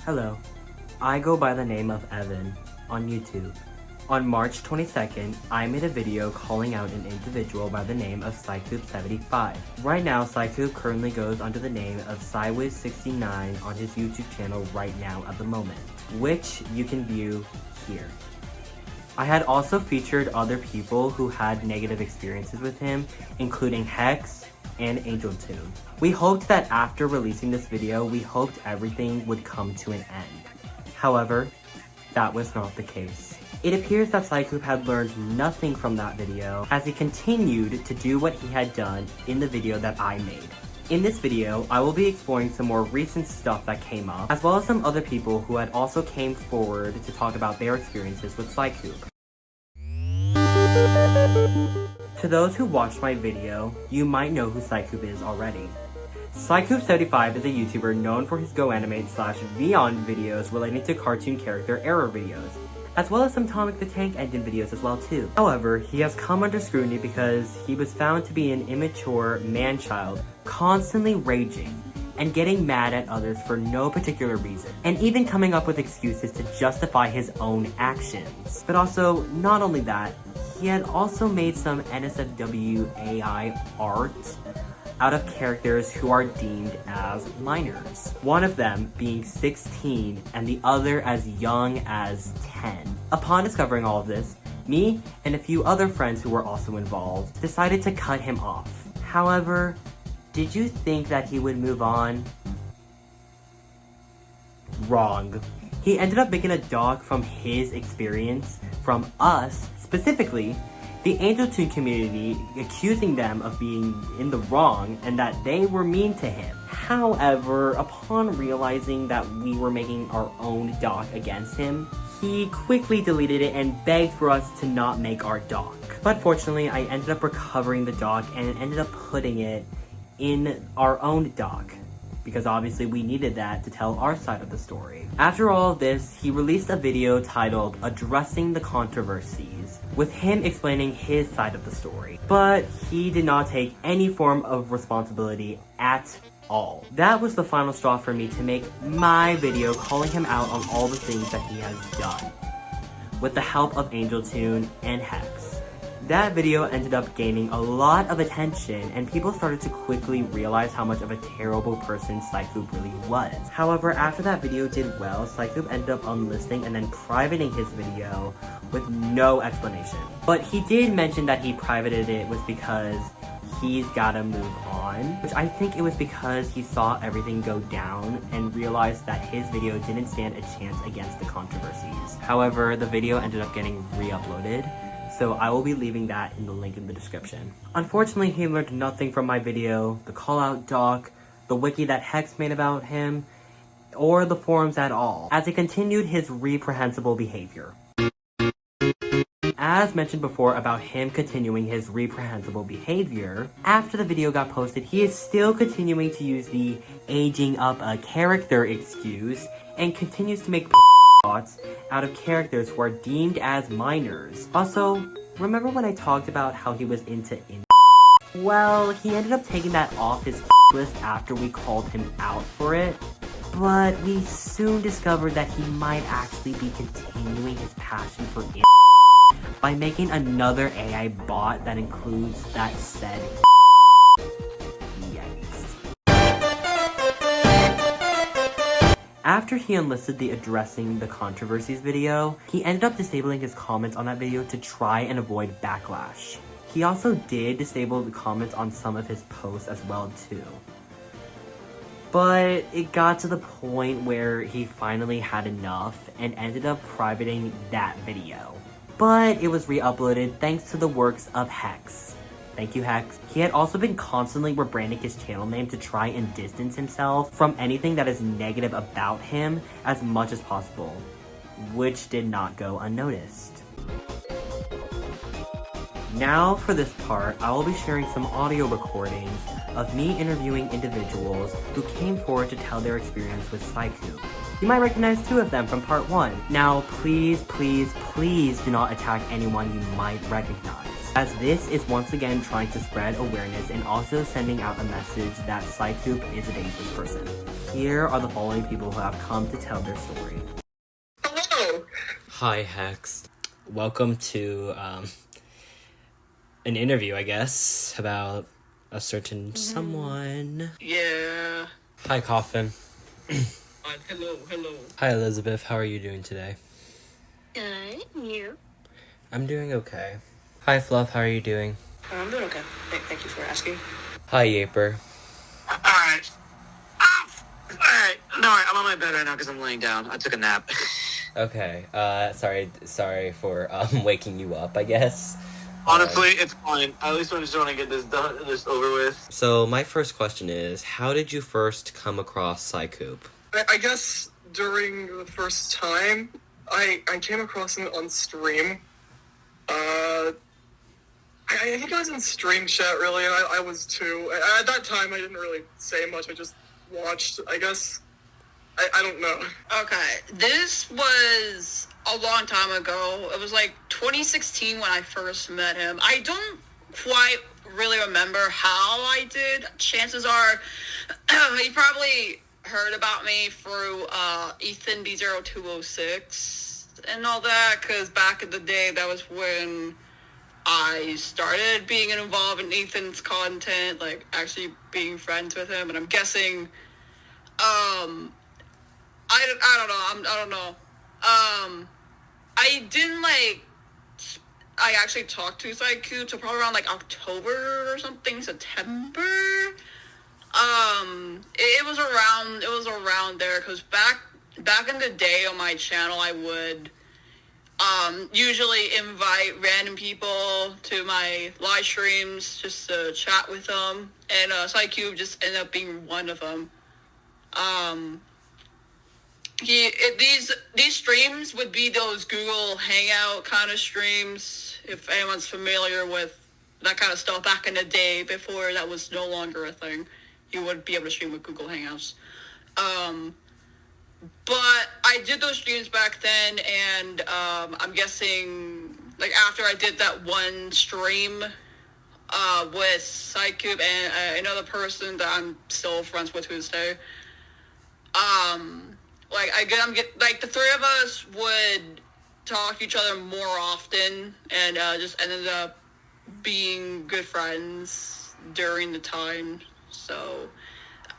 Hello, I go by the name of Evan on YouTube. On March 22nd, I made a video calling out an individual by the name of Scikoop75. Right now, Scikoop currently goes under the name of Cywiz69 on his YouTube channel right now at the moment, which you can view here. I had also featured other people who had negative experiences with him, including Hex and AngelToon. We hoped that after releasing this video, we hoped everything would come to an end. However, that was not the case. It appears that Scikoop had learned nothing from that video as he continued to do what he had done in the video that I made. In this video, I will be exploring some more recent stuff that came up, as well as some other people who had also came forward to talk about their experiences with Scikoop. To those who watched my video, you might know who Scikoop is already. Scikoop75 is a YouTuber known for his GoAnimate/Vyond videos relating to cartoon character error videos, as well as some Tonic the Tank Engine videos as well too. However, he has come under scrutiny because he was found to be an immature man-child, constantly raging and getting mad at others for no particular reason, and even coming up with excuses to justify his own actions. But also, not only that, he had also made some NSFW AI art out of characters who are deemed as minors. One of them being 16 and the other as young as 10. Upon discovering all of this, me and a few other friends who were also involved decided to cut him off. However, did you think that he would move on? Wrong. He ended up making a doc from his experience, from us, specifically, the AngelToon community, accusing them of being in the wrong and that they were mean to him. However, upon realizing that we were making our own doc against him, he quickly deleted it and begged for us to not make our doc. But fortunately, I ended up recovering the doc and ended up putting it in our own doc, because obviously we needed that to tell our side of the story. After all of this, he released a video titled Addressing the Controversies, with him explaining his side of the story. But he did not take any form of responsibility at all. That was the final straw for me to make my video calling him out on all the things that he has done, with the help of AngelToon and Hex. That video ended up gaining a lot of attention, and people started to quickly realize how much of a terrible person Scikoop really was. However, after that video did well, Scikoop ended up unlisting and then privating his video with no explanation. But he did mention that he privated it was because he's gotta move on, which I think it was because he saw everything go down and realized that his video didn't stand a chance against the controversies. However, the video ended up getting re-uploaded, so I will be leaving that in the link in the description. Unfortunately, he learned nothing from my video, the call-out doc, the wiki that Hex made about him, or the forums at all, as he continued his reprehensible behavior. As mentioned before about him continuing his reprehensible behavior, after the video got posted, he is still continuing to use the aging up a character excuse and continues to make thoughts out of characters who are deemed as minors. Also, remember when I talked about how he was into Well, he ended up taking that off his list after we called him out for it, but we soon discovered that he might actually be continuing his passion for by making another AI bot that includes that said After he unlisted the Addressing the Controversies video, he ended up disabling his comments on that video to try and avoid backlash. He also did disable the comments on some of his posts as well too. But it got to the point where he finally had enough and ended up privating that video. But it was re-uploaded thanks to the works of Hex. Thank you, Hex. He had also been constantly rebranding his channel name to try and distance himself from anything that is negative about him as much as possible, which did not go unnoticed. Now for this part, I will be sharing some audio recordings of me interviewing individuals who came forward to tell their experience with Scikoop. You might recognize two of them from part 1. Now please, please, please do not attack anyone you might recognize, as this is once again trying to spread awareness and also sending out a message that Scikoop is a dangerous person. here are the following people who have come to tell their story. Hello! Hi, Hex. Welcome to an interview, I guess, about a certain someone. Yeah. Hi, Coffin. Hello. Hi, Elizabeth. How are you doing today? Good, you? I'm doing okay. Hi, Fluff. How are you doing? I'm doing okay. Thank you for asking. Hi, Yaper. Alright. Alright. No, I'm on my bed right now because I'm laying down. I took a nap. Okay. Sorry for waking you up, I guess. Honestly, it's fine. I at least just want to get this over with. So my first question is, how did you first come across Scikoop? I guess during the first time, I came across him on stream. I think I was in stream chat, really, and I was too. At that time, I didn't really say much. I just watched, I guess. I don't know. Okay, this was a long time ago. It was like 2016 when I first met him. I don't quite really remember how I did. Chances are he probably heard about me through Ethan D0206 and all that, because back in the day, that was when I started being involved in Ethan's content, like actually being friends with him, and I'm guessing, I don't know. I actually talked to Scikoop till probably around like October or something, September. It was around there, because back in the day on my channel, I would usually invite random people to my live streams just to chat with them, and Scikoop just ended up being one of them. These streams would be those Google Hangout kind of streams, if anyone's familiar with that kind of stuff back in the day before that was no longer a thing. You would be able to stream with Google Hangouts. But I did those streams back then, and I'm guessing, like, after I did that one stream with Scikoop and another person that I'm still friends with to this day, like the three of us would talk to each other more often, and just ended up being good friends during the time. So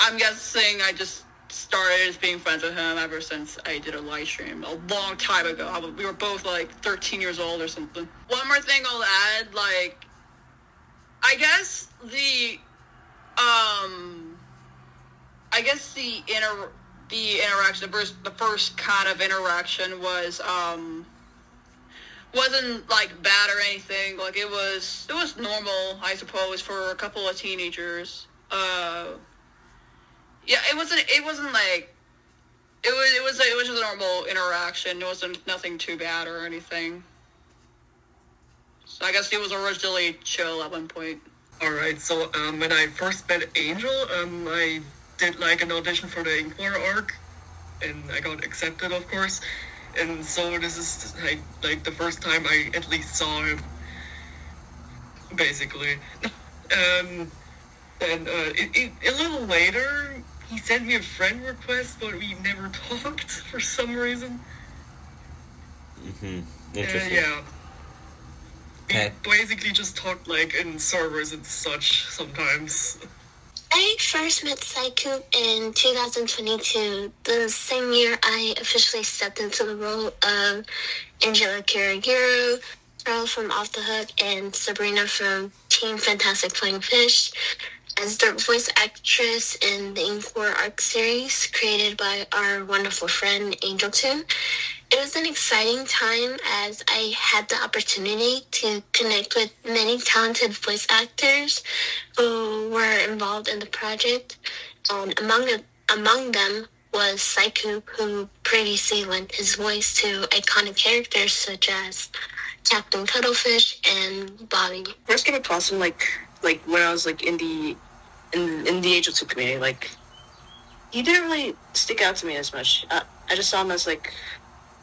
I'm guessing I just started being friends with him ever since I did a live stream a long time ago. We were both like 13 years old or something. One more thing I'll add, like, I guess the interaction, the first kind of interaction was wasn't like bad or anything. Like, it was normal, I suppose, for a couple of teenagers. Yeah, it wasn't like it was just a normal interaction. It wasn't nothing too bad or anything. So I guess he was originally chill at one point. Alright, so when I first met Angel, I did like an audition for the Inklor arc, and I got accepted, of course. And so this is like the first time I at least saw him, basically. And a little later, he sent me a friend request, but we never talked for some reason. Interesting. Yeah. Okay. We basically just talked like in servers and such sometimes. I first met Scikoop in 2022, the same year I officially stepped into the role of Angela Kirigiro, Pearl from Off the Hook, and Sabrina from Team Fantastic Flying Fish as the voice actress in the Inklor arc series created by our wonderful friend Angel Toon. It was an exciting time as I had the opportunity to connect with many talented voice actors who were involved in the project. And among them was Scikoop, who previously lent his voice to iconic characters such as Captain Cuttlefish and Bobby. First came across him like when I was like in the Age of 2 community. Like, he didn't really stick out to me as much. I just saw him as like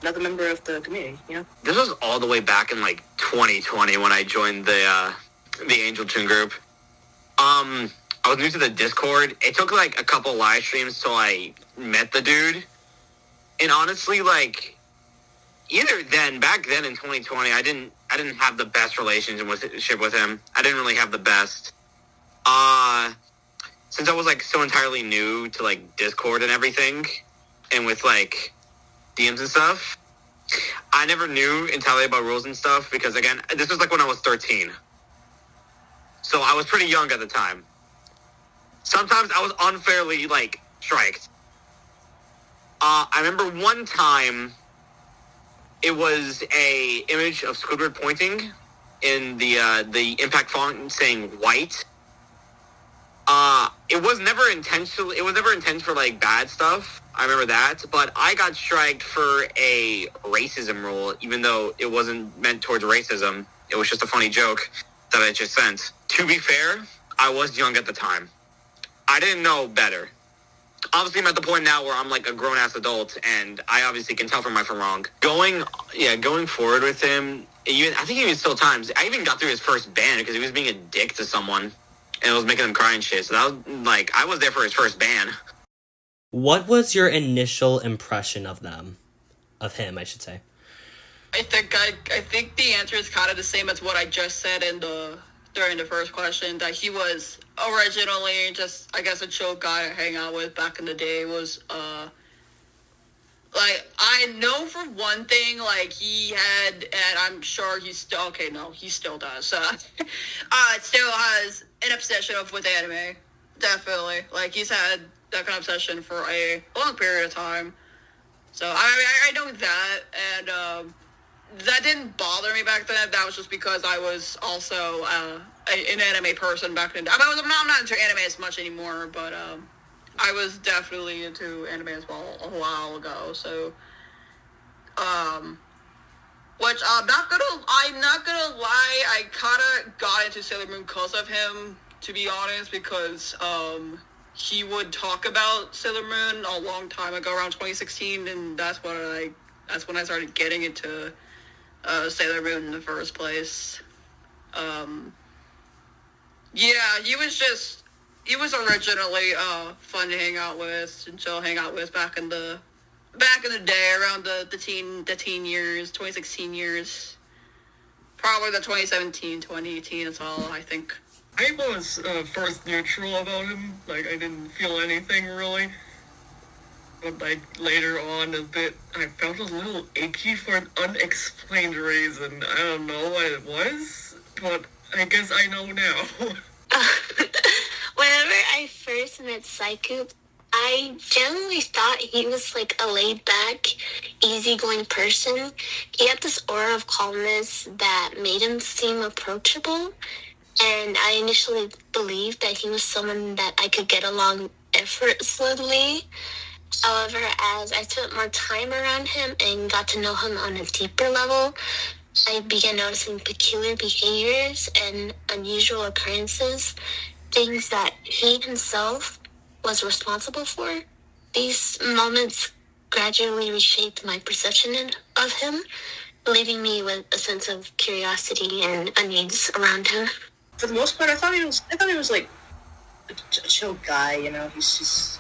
another member of the community, you know? This was all the way back in like 2020 when I joined the Angel Toon group. I was new to the Discord. It took like a couple live streams till I met the dude. And honestly, like, back then in 2020, I didn't have the best relationship with him. I didn't really have the best. Since I was like so entirely new to like Discord and everything, and with like DMs and stuff, I never knew entirely about rules and stuff because, again, this was like when I was 13. So I was pretty young at the time. Sometimes I was unfairly like striked. I remember one time it was a image of Squidward pointing in the impact font saying white. It was never intentional. It was never intended for like bad stuff. I remember that, but I got striked for a racism rule, even though it wasn't meant towards racism. It was just a funny joke that I just sent. To be fair, I was young at the time. I didn't know better. Obviously, I'm at the point now where I'm like a grown-ass adult, and I obviously can tell from right from wrong. Going forward with him, I think even still times, I even got through his first ban because he was being a dick to someone, and it was making them cry and shit. So that was, like, I was there for his first ban. What was your initial impression of them? Of him, I should say. I think the answer is kind of the same as what I just said during the first question, that he was originally just, I guess, a chill guy to hang out with back in the day. Was like, I know for one thing, like, he had, and I'm sure he still does, still has an obsession with anime, definitely. Like, he's had that kind of obsession for a long period of time. So I know that, and that didn't bother me back then. That was just because I was also an anime person back then. I'm not into anime as much anymore, but I was definitely into anime as well a while ago. So, which I'm not gonna lie, I kind of got into Sailor Moon because of him, to be honest, because he would talk about Sailor Moon a long time ago, around 2016, and that's when I started getting into Sailor Moon in the first place. He was originally fun to hang out with and chill hang out with back in the day, around the teen years, 2016 years, probably the 2017, 2018 as well, I think. I was first neutral about him. Like, I didn't feel anything really. But like later on a bit, I felt a little achy for an unexplained reason. I don't know what it was, but I guess I know now. Whenever I first met Scikoop, I generally thought he was like a laid-back, easygoing person. He had this aura of calmness that made him seem approachable, and I initially believed that he was someone that I could get along effortlessly. However, as I spent more time around him and got to know him on a deeper level, I began noticing peculiar behaviors and unusual occurrences, things that he himself was responsible for. These moments gradually reshaped my perception of him, leaving me with a sense of curiosity and unease around him. For the most part, I thought he was like a chill guy. You know, he's just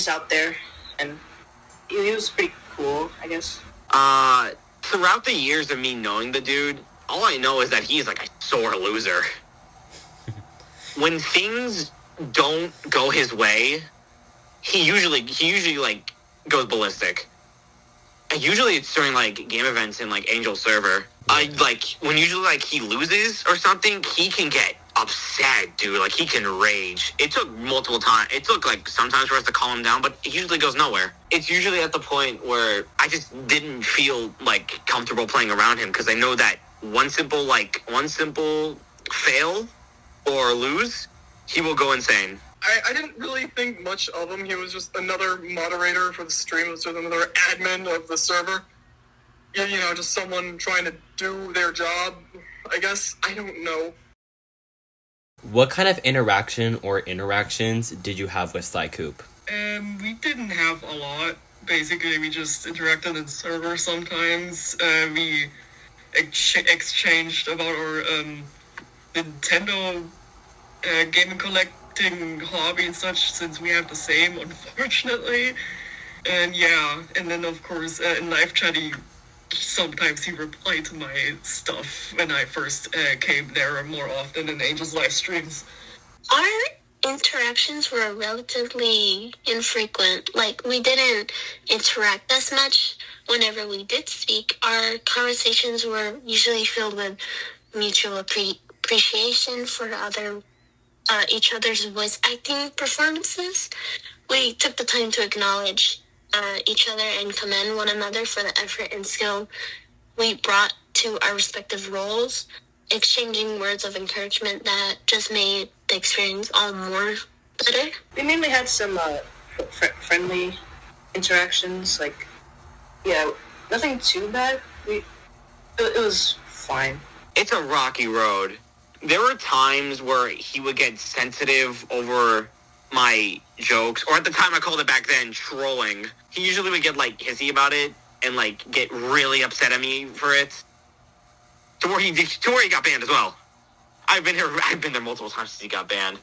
out there, and he was pretty cool, I guess. Throughout the years of me knowing the dude, all I know is that he's like a sore loser. When things don't go his way, he usually like goes ballistic. And usually it's during like game events in like Angel server. When usually like he loses or something, he can get upset, dude. Like, he can rage. It took multiple times. It took like sometimes for us to calm him down, but it usually goes nowhere. It's usually at the point where I just didn't feel like comfortable playing around him because I know that one simple fail or lose, he will go insane. I didn't really think much of him. He was just another moderator for the stream. It was just another admin of the server. Yeah, you know, just someone trying to do their job, I guess. I don't know. What kind of interaction or interactions did you have with Scikoop? We didn't have a lot. Basically, we just interacted in server sometimes. We exchanged about our Nintendo Game & Collect acting hobby and such, since we have the same, unfortunately. And yeah, and then of course in live chat sometimes he replied to my stuff when I first came there more often in Angel's live streams. Our interactions were relatively infrequent. Like, we didn't interact as much. Whenever we did speak, our conversations were usually filled with mutual appreciation for each other's voice acting performances. We took the time to acknowledge each other and commend one another for the effort and skill we brought to our respective roles, exchanging words of encouragement that just made the experience all more better. We mainly had some friendly interactions, like, yeah, nothing too bad. It was fine. It's a rocky road. There were times where he would get sensitive over my jokes, or at the time I called it back then trolling. He usually would get like hissy about it and like get really upset at me for it, to where he got banned as well. I've been there multiple times since he got banned.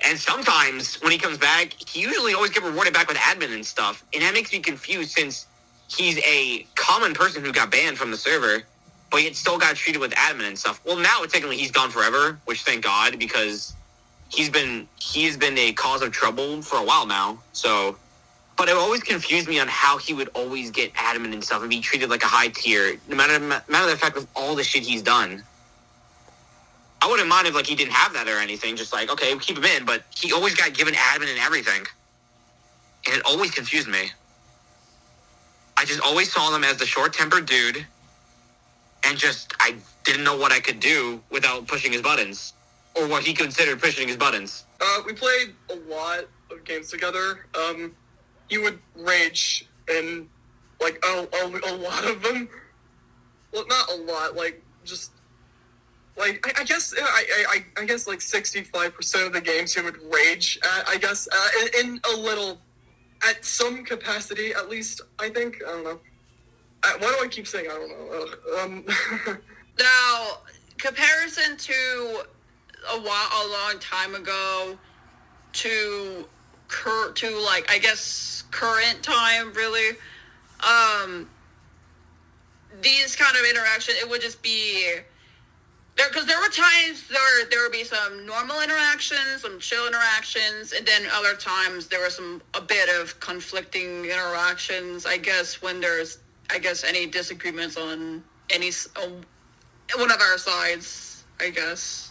And sometimes when he comes back, he usually always get rewarded back with admin and stuff, and that makes me confused since he's a common person who got banned from the server, but yet still got treated with admin and stuff. Well, now technically he's gone forever, which thank God, because he's been a cause of trouble for a while now. So, but it always confused me on how he would always get admin and stuff and be treated like a high tier, no matter the fact of all the shit he's done. I wouldn't mind if like he didn't have that or anything, just like, okay, keep him in, but he always got given admin and everything. And it always confused me. I just always saw him as the short-tempered dude, and just, I didn't know what I could do without pushing his buttons. Or what he considered pushing his buttons. We played a lot of games together. He would rage in, like, a lot of them. Well, not a lot, like, just, like, I guess like 65% of the games he would rage at, I guess, in a little, at some capacity, at least, I think. I don't know. Why do I keep saying I don't know? Now, comparison to a long time ago to like, I guess, current time, really, these kind of interaction, it would just be there, because there were times there would be some normal interactions, some chill interactions, and then other times there was a bit of conflicting interactions, I guess, when there's, I guess, any disagreements on one of our sides, I guess.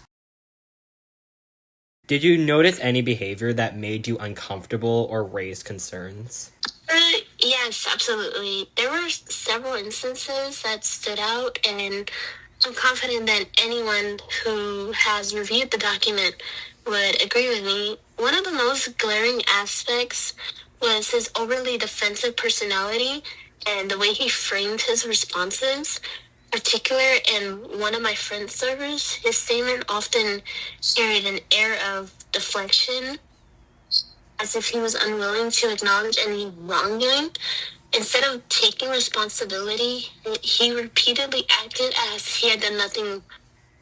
Did you notice any behavior that made you uncomfortable or raised concerns? Yes, absolutely. There were several instances that stood out, and I'm confident that anyone who has reviewed the document would agree with me. One of the most glaring aspects was his overly defensive personality and the way he framed his responses. Particular in one of my friend's servers, his statement often carried an air of deflection, as if he was unwilling to acknowledge any wrongdoing. Instead of taking responsibility, he repeatedly acted as he had done nothing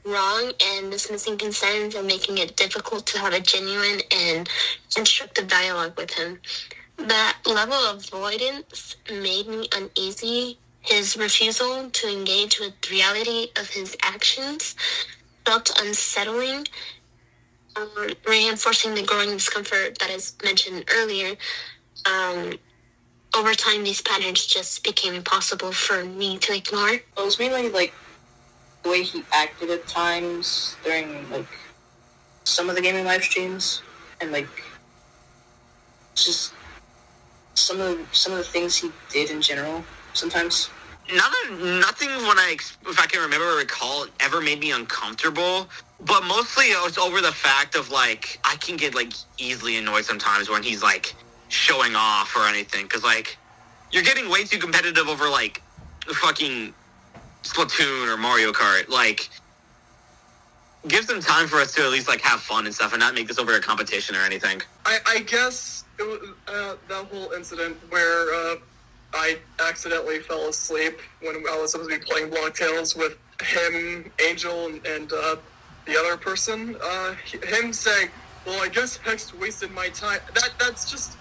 wrong and dismissing concerns and making it difficult to have a genuine and constructive dialogue with him. That level of avoidance made me uneasy. His refusal to engage with the reality of his actions felt unsettling, reinforcing the growing discomfort that is mentioned earlier. Over time, these patterns just became impossible for me to ignore. It was mainly, like, the way he acted at times during, like, some of the gaming live streams, and, like, just some of the things he did in general sometimes. Nothing when if I can remember or recall, ever made me uncomfortable. But mostly it's over the fact of, like, I can get, like, easily annoyed sometimes when he's, like, showing off or anything. Because, like, you're getting way too competitive over, like, fucking Splatoon or Mario Kart. Like, give some time for us to at least, like, have fun and stuff and not make this over a competition or anything. I guess it was, that whole incident where, I accidentally fell asleep when I was supposed to be playing Block Tales with him, Angel, and the other person. Him saying, well, I guess Hex wasted my time. That's just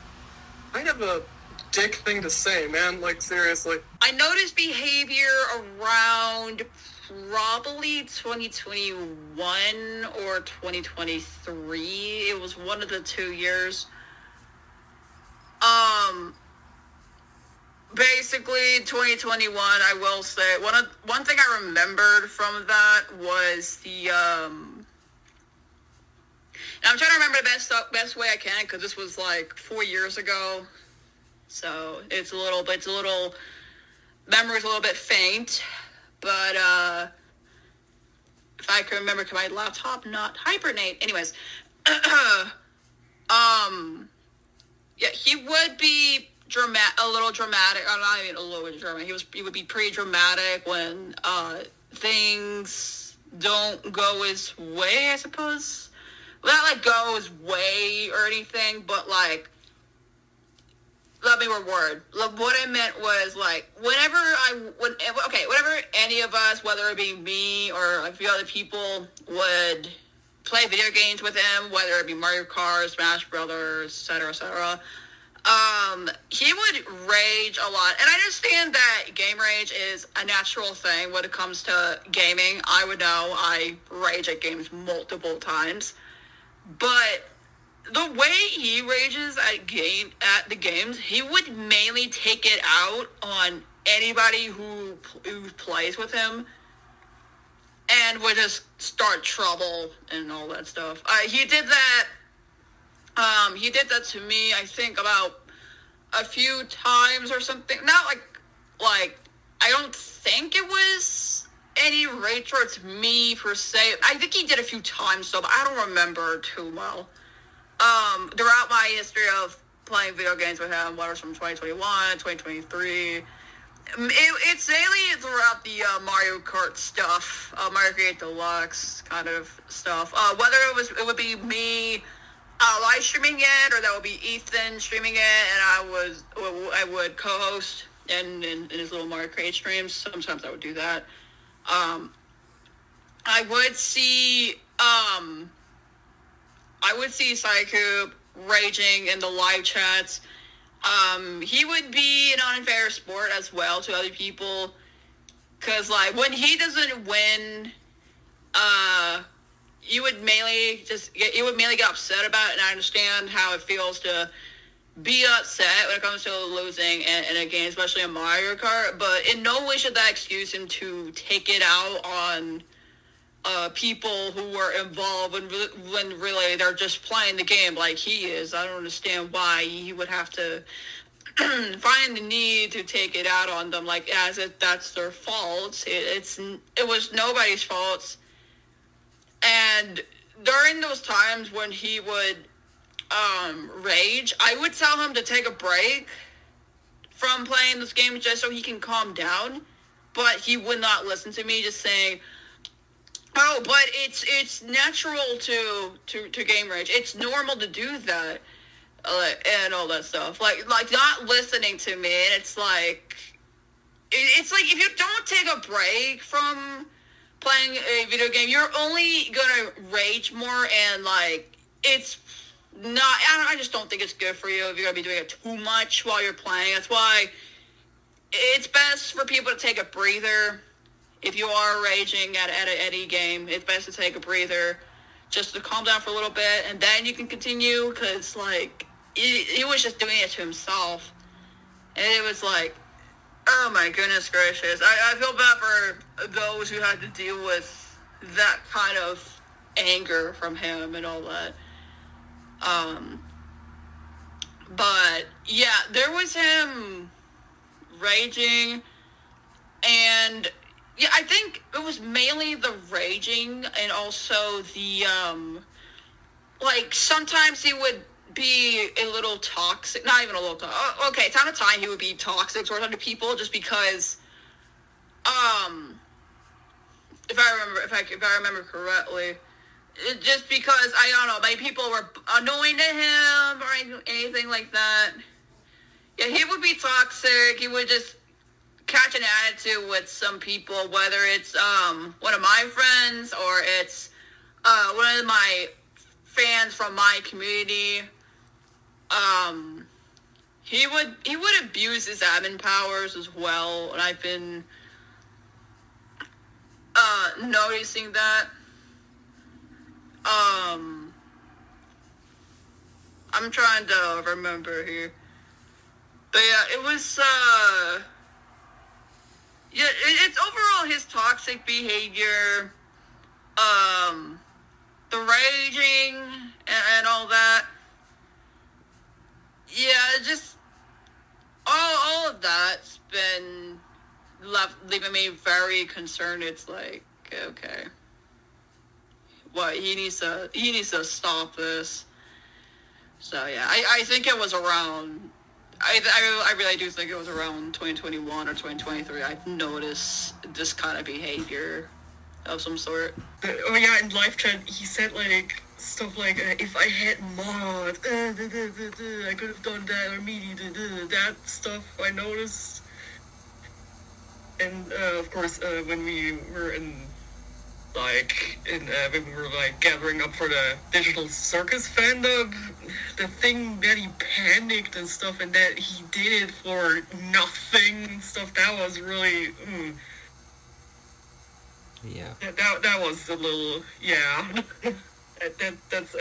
kind of a dick thing to say, man. Like, seriously. I noticed behavior around probably 2021 or 2023. It was one of the 2 years. Basically, 2021, I will say, one thing I remembered from that was the, and I'm trying to remember the best way I can, because this was like 4 years ago, so memory's a little bit faint, but, if I can remember, can my laptop not hibernate? Anyways, yeah, he would be a little dramatic. Not even a little bit dramatic. He would be pretty dramatic when things don't go his way, I suppose. Not like go his way or anything, but like, let me reword. What I meant was like, whenever any of us, whether it be me or a few other people, would play video games with him, whether it be Mario Kart, Smash Brothers, etc., etc., he would rage a lot. And I understand that game rage is a natural thing when it comes to gaming. I would know I rage at games multiple times. But the way he rages at the games, he would mainly take it out on anybody who plays with him, and would just start trouble and all that stuff. He did that. He did that to me, I think, about a few times or something. Not like I don't think it was any rage towards me per se. I think he did a few times, so but I don't remember too well. Throughout my history of playing video games with him, whether it's from 2021, 2023, it's mainly throughout the Mario Kart stuff, Mario Kart Deluxe kind of stuff. Whether it would be me live streaming it, or that would be Ethan streaming it, and I would co-host in his little Mario Kart streams. Sometimes I would do that. I would see Scikoop raging in the live chats. He would be an unfair sport as well to other people, because like when he doesn't win, you would mainly get upset about it, and I understand how it feels to be upset when it comes to losing in a game, especially in Mario Kart, but in no way should that excuse him to take it out on people who were involved when really they're just playing the game like he is. I don't understand why he would have to find the need to take it out on them, like as if that's their fault. It was nobody's fault. And during those times when he would rage, I would tell him to take a break from playing this game just so he can calm down. But he would not listen to me, just saying, "Oh, but it's natural to game rage. It's normal to do that," and all that stuff. Like not listening to me. And it's like if you don't take a break from playing a video game, you're only gonna rage more, and like it's not. I just don't think it's good for you if you're gonna be doing it too much while you're playing. That's why it's best for people to take a breather. If you are raging at any game, it's best to take a breather just to calm down for a little bit, and then you can continue, because like he was just doing it to himself, and it was like, oh my goodness gracious. I feel bad for those who had to deal with that kind of anger from him and all that. But yeah, there was him raging, and yeah, I think it was mainly the raging, and also the like sometimes he would be a little toxic. Not even a little toxic. Okay, time to time he would be toxic towards other people, just because if I remember correctly, just because I don't know, maybe people were annoying to him or anything like that. Yeah, he would be toxic. He would just catch an attitude with some people, whether it's one of my friends or it's one of my fans from my community, he would abuse his admin powers as well, and I've been noticing that. I'm trying to remember here. But yeah, it was, it's overall his toxic behavior, the raging, and all that. Yeah, just, all of that's been leaving me very concerned. It's like, okay, what, he needs to stop this. So yeah, I think it was around, I really do think it was around 2021 or 2023 I noticed this kind of behavior of some sort. Oh yeah, in live chat he said like stuff like if I had mod, I could have done that or that stuff I noticed. And of course when we were when we were gathering up for the digital circus fandom, the thing that he panicked and stuff, and that he did it for nothing and stuff, that was really Yeah. that was a little, yeah. That's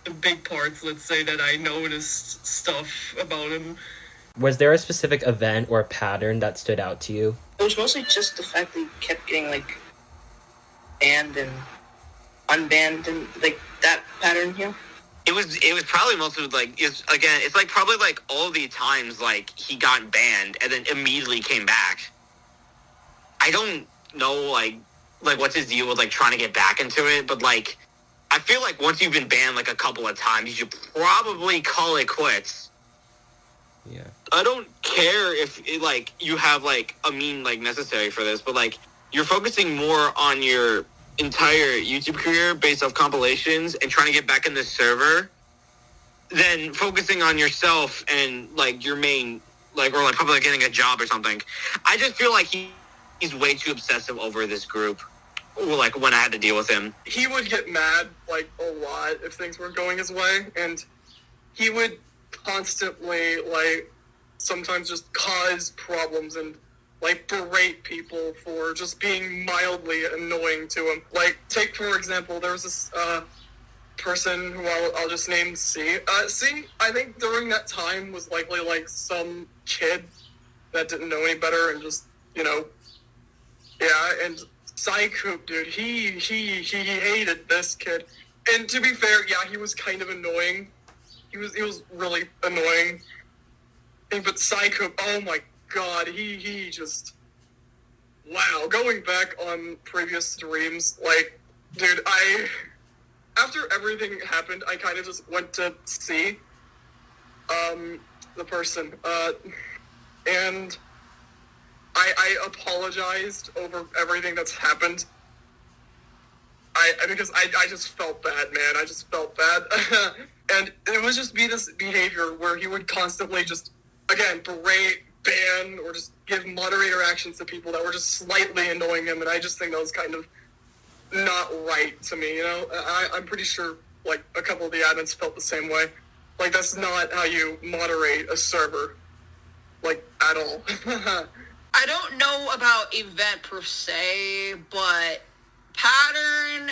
the big parts, let's say, that I noticed stuff about him. Was there a specific event or pattern that stood out to you? It was mostly just the fact that he kept getting like banned and unbanned and like that pattern, you know? It was probably mostly like, it's like probably like all the times like he got banned and then immediately came back. I don't know like what's his deal with like trying to get back into it, but like I feel like once you've been banned like a couple of times, you should probably call it quits. Yeah. I don't care if like you have like a mean like necessary for this, but like you're focusing more on your entire YouTube career based off compilations and trying to get back in the server than focusing on yourself and like your main like, or like probably like, getting a job or something. I just feel like he's way too obsessive over this group. Like when I had to deal with him, He would get mad like a lot if things weren't going his way, and he would constantly like sometimes just cause problems and like berate people for just being mildly annoying to him. Like, take for example, there was this person who I'll just name C. C, I think during that time was likely like some kid that didn't know any better and just, you know, yeah. And Scikoop, dude, he hated this kid. And to be fair, yeah, he was kind of annoying. He was really annoying. But Scikoop, oh my god, he just, wow. Going back on previous streams, like, dude, after everything happened, I kind of just went to see the person, and I apologized over everything that's happened. Because I just felt bad, man. I just felt bad. And it was just this behavior where he would constantly just, again, berate, ban, or just give moderator actions to people that were just slightly annoying him, and I just think that was kind of not right to me, you know? I'm pretty sure, like, a couple of the admins felt the same way. Like, that's not how you moderate a server. Like, at all. I don't know about event per se, but pattern,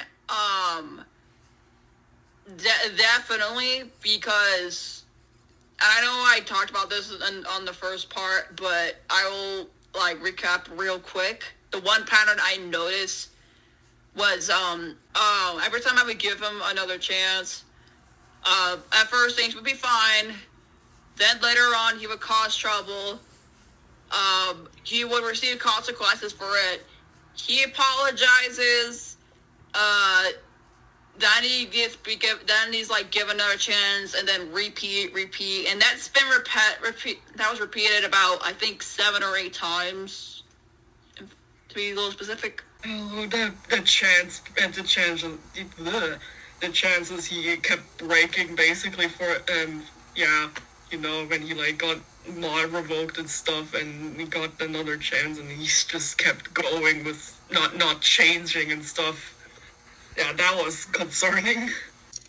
definitely, because I know I talked about this on the first part, but I will, like, recap real quick. The one pattern I noticed was, every time I would give him another chance, at first things would be fine, then later on he would cause trouble, he would receive consequences for it, he apologizes, then he's like given another chance, and then repeat, and that's been that was repeated about I think 7 or 8 times, to be a little specific. Oh, the chances he kept breaking basically for you know, when he like got mod revoked and stuff, and he got another chance, and he just kept going with not changing and stuff. Yeah, that was concerning.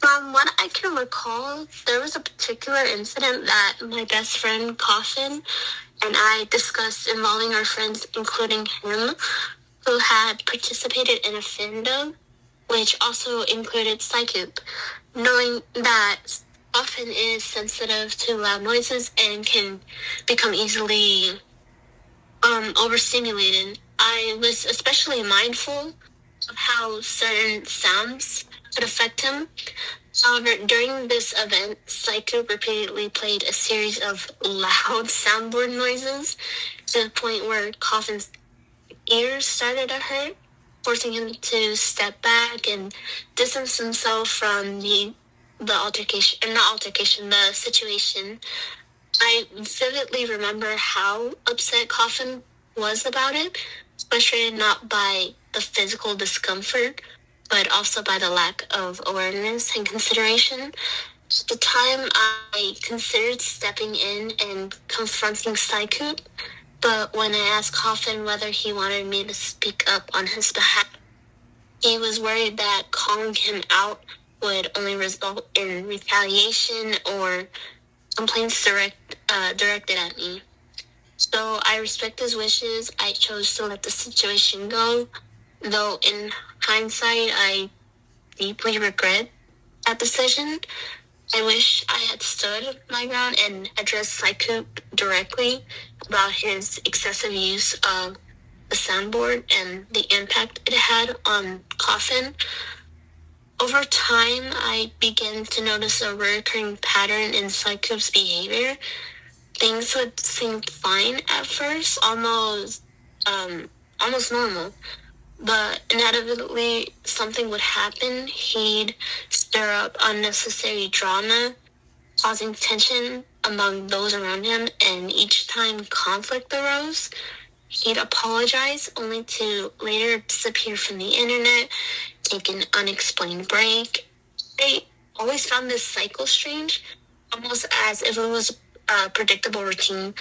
From what I can recall, there was a particular incident that my best friend, Coffin, and I discussed involving our friends, including him, who had participated in a fandom, which also included Scikoop. Knowing that Coffin is sensitive to loud noises and can become easily overstimulated, I was especially mindful of how certain sounds could affect him. However, during this event, Psycho repeatedly played a series of loud soundboard noises to the point where Coffin's ears started to hurt, forcing him to step back and distance himself from the situation. I vividly remember how upset Coffin was about it, especially not by the physical discomfort, but also by the lack of awareness and consideration. At the time, I considered stepping in and confronting Scikoop, but when I asked Coffin whether he wanted me to speak up on his behalf, he was worried that calling him out would only result in retaliation or complaints directed at me. So I respect his wishes. I chose to let the situation go, though in hindsight, I deeply regret that decision. I wish I had stood my ground and addressed Scikoop directly about his excessive use of the soundboard and the impact it had on Coffin. Over time, I began to notice a recurring pattern in Scikoop's behavior. Things would seem fine at first, almost normal. But inevitably, something would happen. He'd stir up unnecessary drama, causing tension among those around him, and each time conflict arose, he'd apologize only to later disappear from the internet, take an unexplained break. I always found this cycle strange, almost as if it was a predictable routine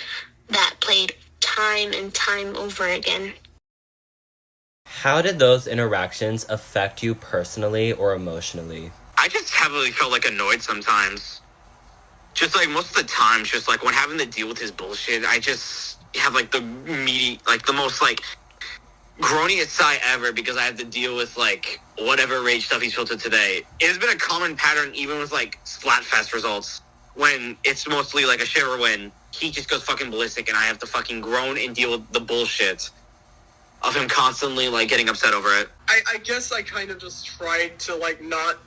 that played time and time over again. How did those interactions affect you personally or emotionally? I just heavily felt like annoyed sometimes. Just like most of the time, just like when having to deal with his bullshit, I just have like the most like groaniest sigh ever because I have to deal with like whatever rage stuff he's filtered today. It has been a common pattern even with like Splatfest results when it's mostly like a shiver when he just goes fucking ballistic and I have to fucking groan and deal with the bullshit of him constantly like getting upset over it. I guess I kind of just tried to like not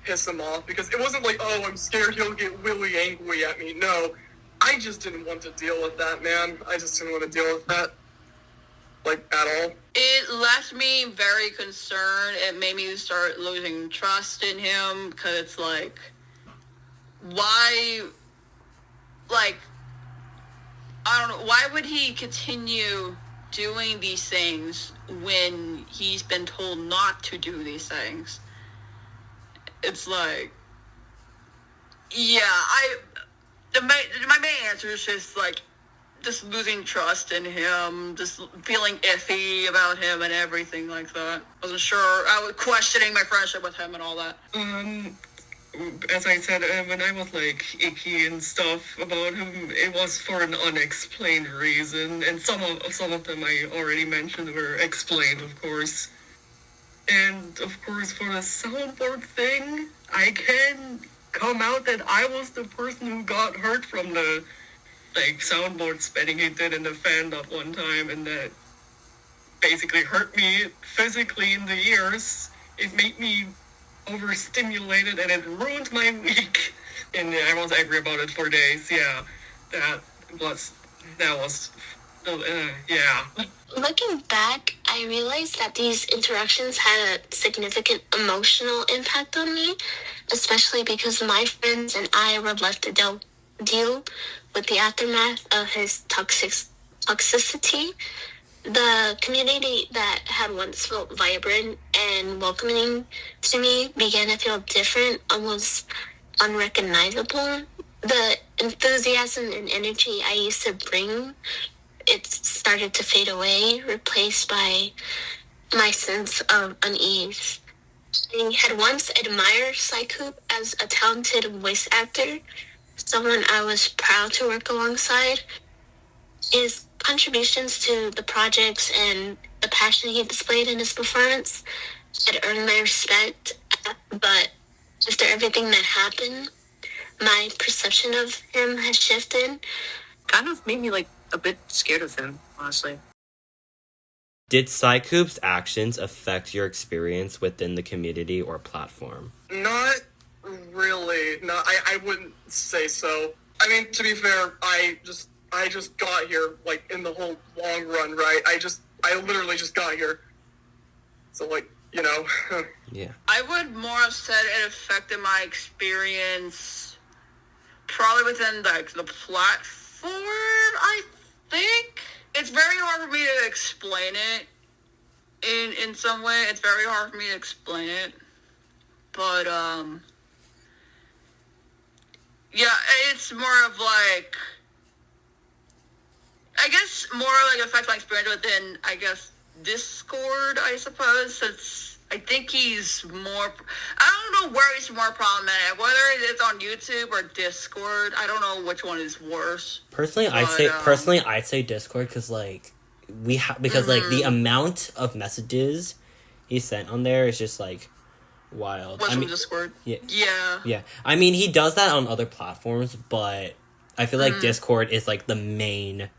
piss him off because it wasn't like, oh, I'm scared he'll get really angry at me. No, I just didn't want to deal with that, man. I just didn't want to deal with that, like, at all. It left me very concerned. It made me start losing trust in him because it's like, why, like, I don't know, why would he continue doing these things when he's been told not to do these things? It's like, yeah, my main answer is just like, just losing trust in him, just feeling iffy about him and everything like that. Wasn't sure. I was questioning my friendship with him and all that. As I said, when I was like icky and stuff about him, it was for an unexplained reason, and some of them I already mentioned were explained, of course. And of course, for the soundboard thing, I can come out that I was the person who got hurt from the like soundboard spinning he did in the fan that one time, and that basically hurt me physically in the ears. It made me overstimulated and it ruined my week, and I was angry about it for days. Yeah, that was yeah. Looking back, I realized that these interactions had a significant emotional impact on me, especially because my friends and I were left to deal with the aftermath of his toxicity. The community that had once felt vibrant and welcoming to me began to feel different, almost unrecognizable. The enthusiasm and energy I used to bring, it started to fade away, replaced by my sense of unease. I had once admired Scikoop as a talented voice actor, someone I was proud to work alongside. His contributions to the projects and the passion he displayed in his performance had earned my respect, but after everything that happened, my perception of him has shifted. Kind of made me like a bit scared of him, honestly. Did Scikoop's actions affect your experience within the community or platform? Not really. No, I wouldn't say so. I mean, to be fair, I just got here, like, in the whole long run, right? I literally just got here. So, like, you know. Yeah. I would more have said it affected my experience probably within like the platform, I think. It's very hard for me to explain it in some way. It's very hard for me to explain it. But yeah, it's more of like, I guess more like affect my experience within, I guess, Discord, I suppose. I think he's more, I don't know where he's more problematic, whether it's on YouTube or Discord. I don't know which one is worse. Personally, I'd say Discord, because like like the amount of messages he sent on there is just like wild. What's from Discord? Yeah. Yeah. I mean, he does that on other platforms, but I feel like Discord is like the main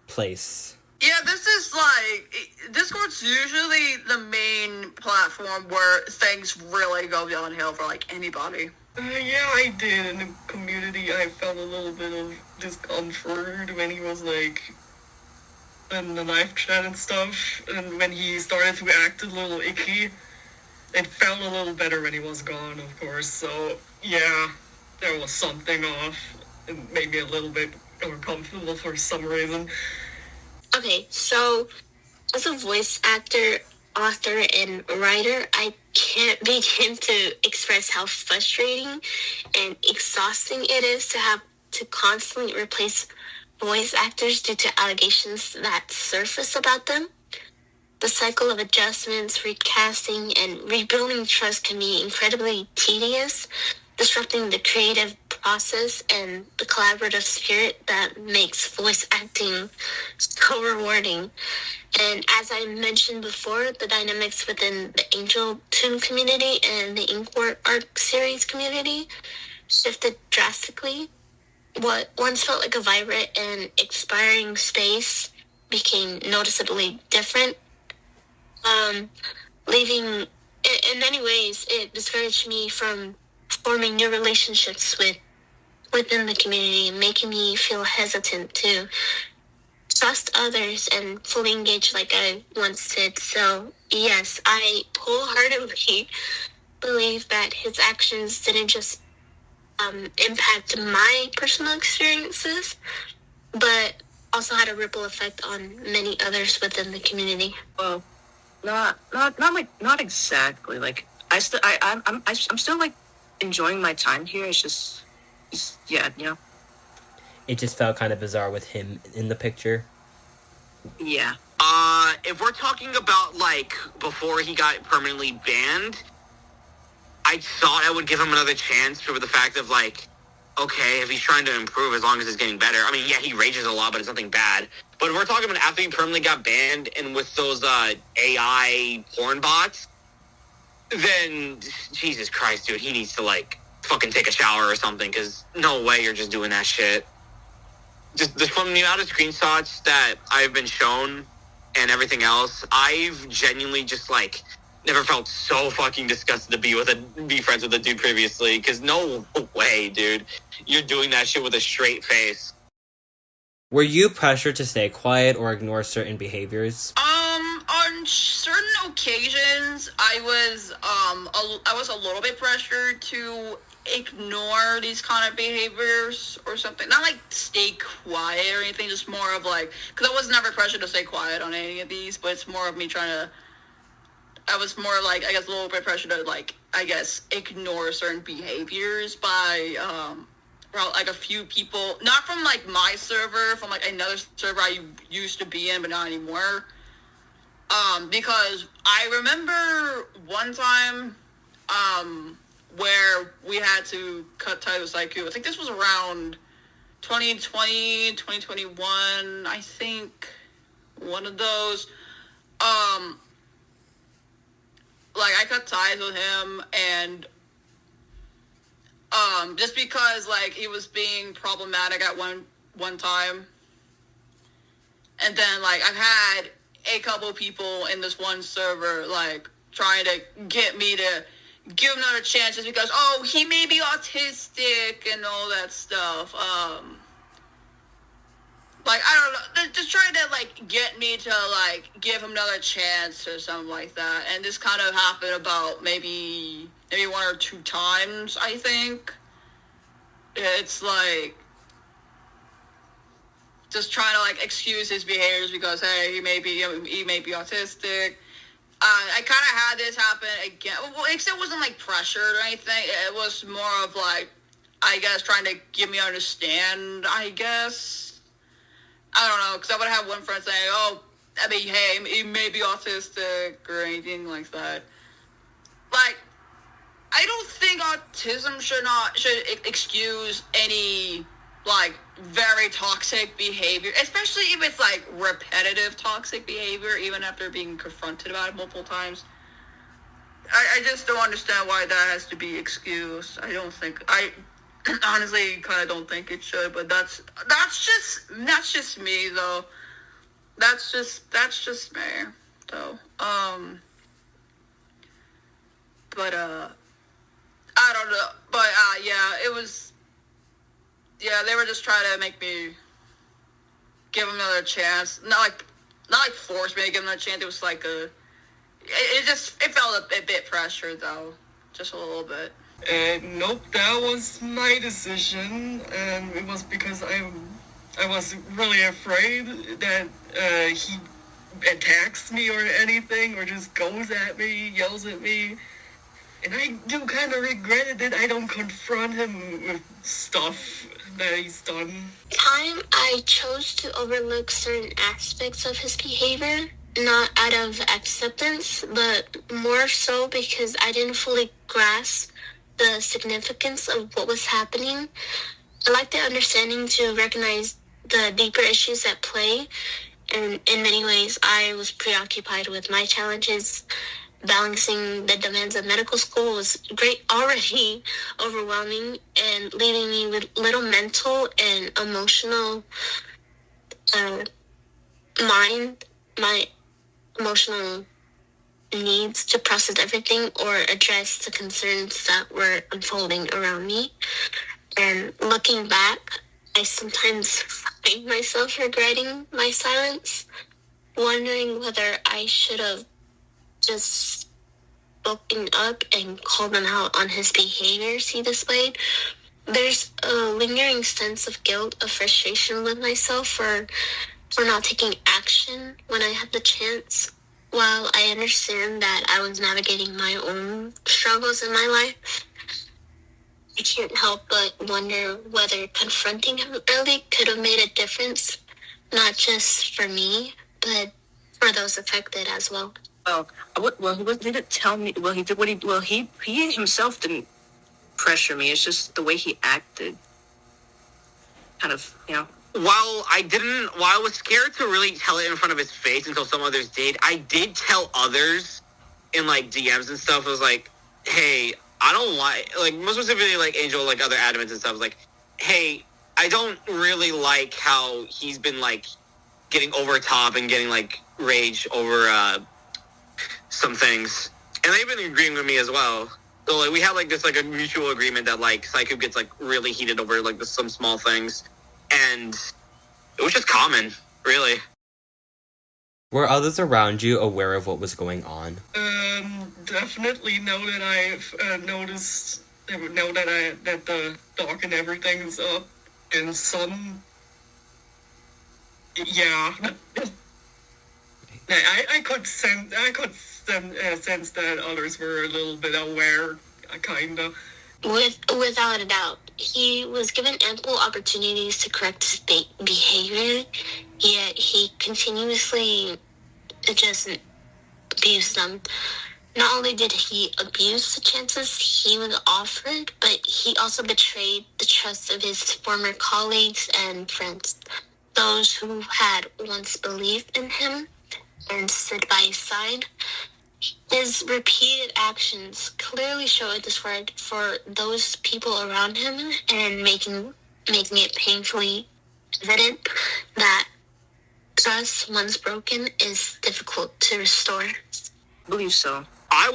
place. Yeah, this is like, Discord's usually the main platform where things really go downhill for like anybody. Yeah, I did. In the community, I felt a little bit of discomfort when he was like in the live chat and stuff, and when he started to act a little icky. It felt a little better when he was gone, of course. So yeah, there was something off. It made me a little bit uncomfortable for some reason. Okay, so as a voice actor, author, and writer, I can't begin to express how frustrating and exhausting it is to have to constantly replace voice actors due to allegations that surface about them. The cycle of adjustments, recasting, and rebuilding trust can be incredibly tedious, disrupting the creative process and the collaborative spirit that makes voice acting so rewarding. And as I mentioned before, the dynamics within the Angel Tune community and the Inkward Arc series community shifted drastically. What once felt like a vibrant and inspiring space became noticeably different. Leaving, in many ways, it discouraged me from forming new relationships within the community, making me feel hesitant to trust others and fully engage like I once did. So, yes, I wholeheartedly believe that his actions didn't just impact my personal experiences, but also had a ripple effect on many others within the community. Well, not exactly. Like I'm still like enjoying my time here. It's just yeah, you know. It just felt kind of bizarre with him in the picture. Yeah. If we're talking about like before he got permanently banned, I thought I would give him another chance for the fact of like, okay, if he's trying to improve, as long as it's getting better. I mean, yeah, he rages a lot, but it's nothing bad. But if we're talking about after he permanently got banned and with those AI porn bots, then Jesus Christ, dude, he needs to like fucking take a shower or something, because no way you're just doing that shit. Just from the amount of screenshots that I've been shown and everything else, I've genuinely just like never felt so fucking disgusted to be friends with a dude previously, because no way, dude, you're doing that shit with a straight face. Were you pressured to stay quiet or ignore certain behaviors? On certain occasions, I was a little bit pressured to ignore these kind of behaviors or something. Not like stay quiet or anything, just more of like, because I was never pressured to stay quiet on any of these, but it's more of me I was more like, I guess, a little bit pressured to like, I guess, ignore certain behaviors by, like a few people, not from like my server, from like another server I used to be in, but not anymore. Because I remember one time, where we had to cut ties with Scikoop. I think this was around 2020, 2021, I think. One of those. Like, I cut ties with him, and, just because, like, he was being problematic at one time. And then, like, I've had a couple people in this one server, like, trying to get me to give him another chance just because, oh, he may be autistic and all that stuff. Like, I don't know, they're just trying to, like, get me to, like, give him another chance or something like that. And this kind of happened about maybe 1 or 2 times, I think. It's, like, just trying to, like, excuse his behaviors because, hey, he may be autistic. I kind of had this happen again. Well, except it wasn't, like, pressured or anything. It was more of, like, I guess, trying to get me to understand, I guess. I don't know, because I would have one friend saying, oh, I mean, hey, he may be autistic or anything like that. Like, I don't think autism should excuse any, like, very toxic behavior, especially if it's, like, repetitive toxic behavior, even after being confronted about it multiple times. I just don't understand why that has to be excused. I honestly kind of don't think it should, but that's just me though. That's just me though. But I don't know. But yeah, it was. Yeah, they were just trying to make me give him another chance. Not like force me to give him another chance. It was like it felt a bit pressured though, just a little bit. Nope, that was my decision, and it was because I was really afraid that he attacks me or anything, or just goes at me, yells at me. And I do kind of regret it that I don't confront him with stuff that he's done. Time I chose to overlook certain aspects of his behavior, not out of acceptance, but more so because I didn't fully grasp the significance of what was happening. I lacked the understanding to recognize the deeper issues at play, and in many ways I was preoccupied with my challenges. Balancing the demands of medical school was already overwhelming, and leaving me with little mental and emotional my emotional needs to process everything or address the concerns that were unfolding around me. And looking back, I sometimes find myself regretting my silence, wondering whether I should have just spoken up and called him out on his behaviors he displayed. There's a lingering sense of guilt, of frustration with myself for not taking action when I had the chance. While I understand that I was navigating my own struggles in my life, I can't help but wonder whether confronting him early could have made a difference, not just for me, but for those affected as well. He didn't tell me. Well, he did what he. Well, he himself didn't pressure me. It's just the way he acted. Kind of, While I was scared to really tell it in front of his face until some others did, I did tell others in, like, DMs and stuff. I was like, hey, I don't like, most specifically, like, Angel, like, other admins and stuff, was like, hey, I don't really like how he's been, like, getting over top and getting, like, rage over, some things. And they've been agreeing with me as well. So, like, we have, like, this, like, a mutual agreement that, like, Scikoop gets, like, really heated over, like, some small things. And it was just common, really. Were others around you aware of what was going on? Definitely now that I've noticed, now that the dog and everything's up, and some, yeah. I could sense that others were a little bit aware, kinda. Without a doubt, he was given ample opportunities to correct his behavior, yet he continuously just abuse them. Not only did he abuse the chances he was offered, but he also betrayed the trust of his former colleagues and friends, those who had once believed in him and stood by his side. His repeated actions clearly show a disregard for those people around him and making it painfully evident that trust, once broken, is difficult to restore. I believe so. I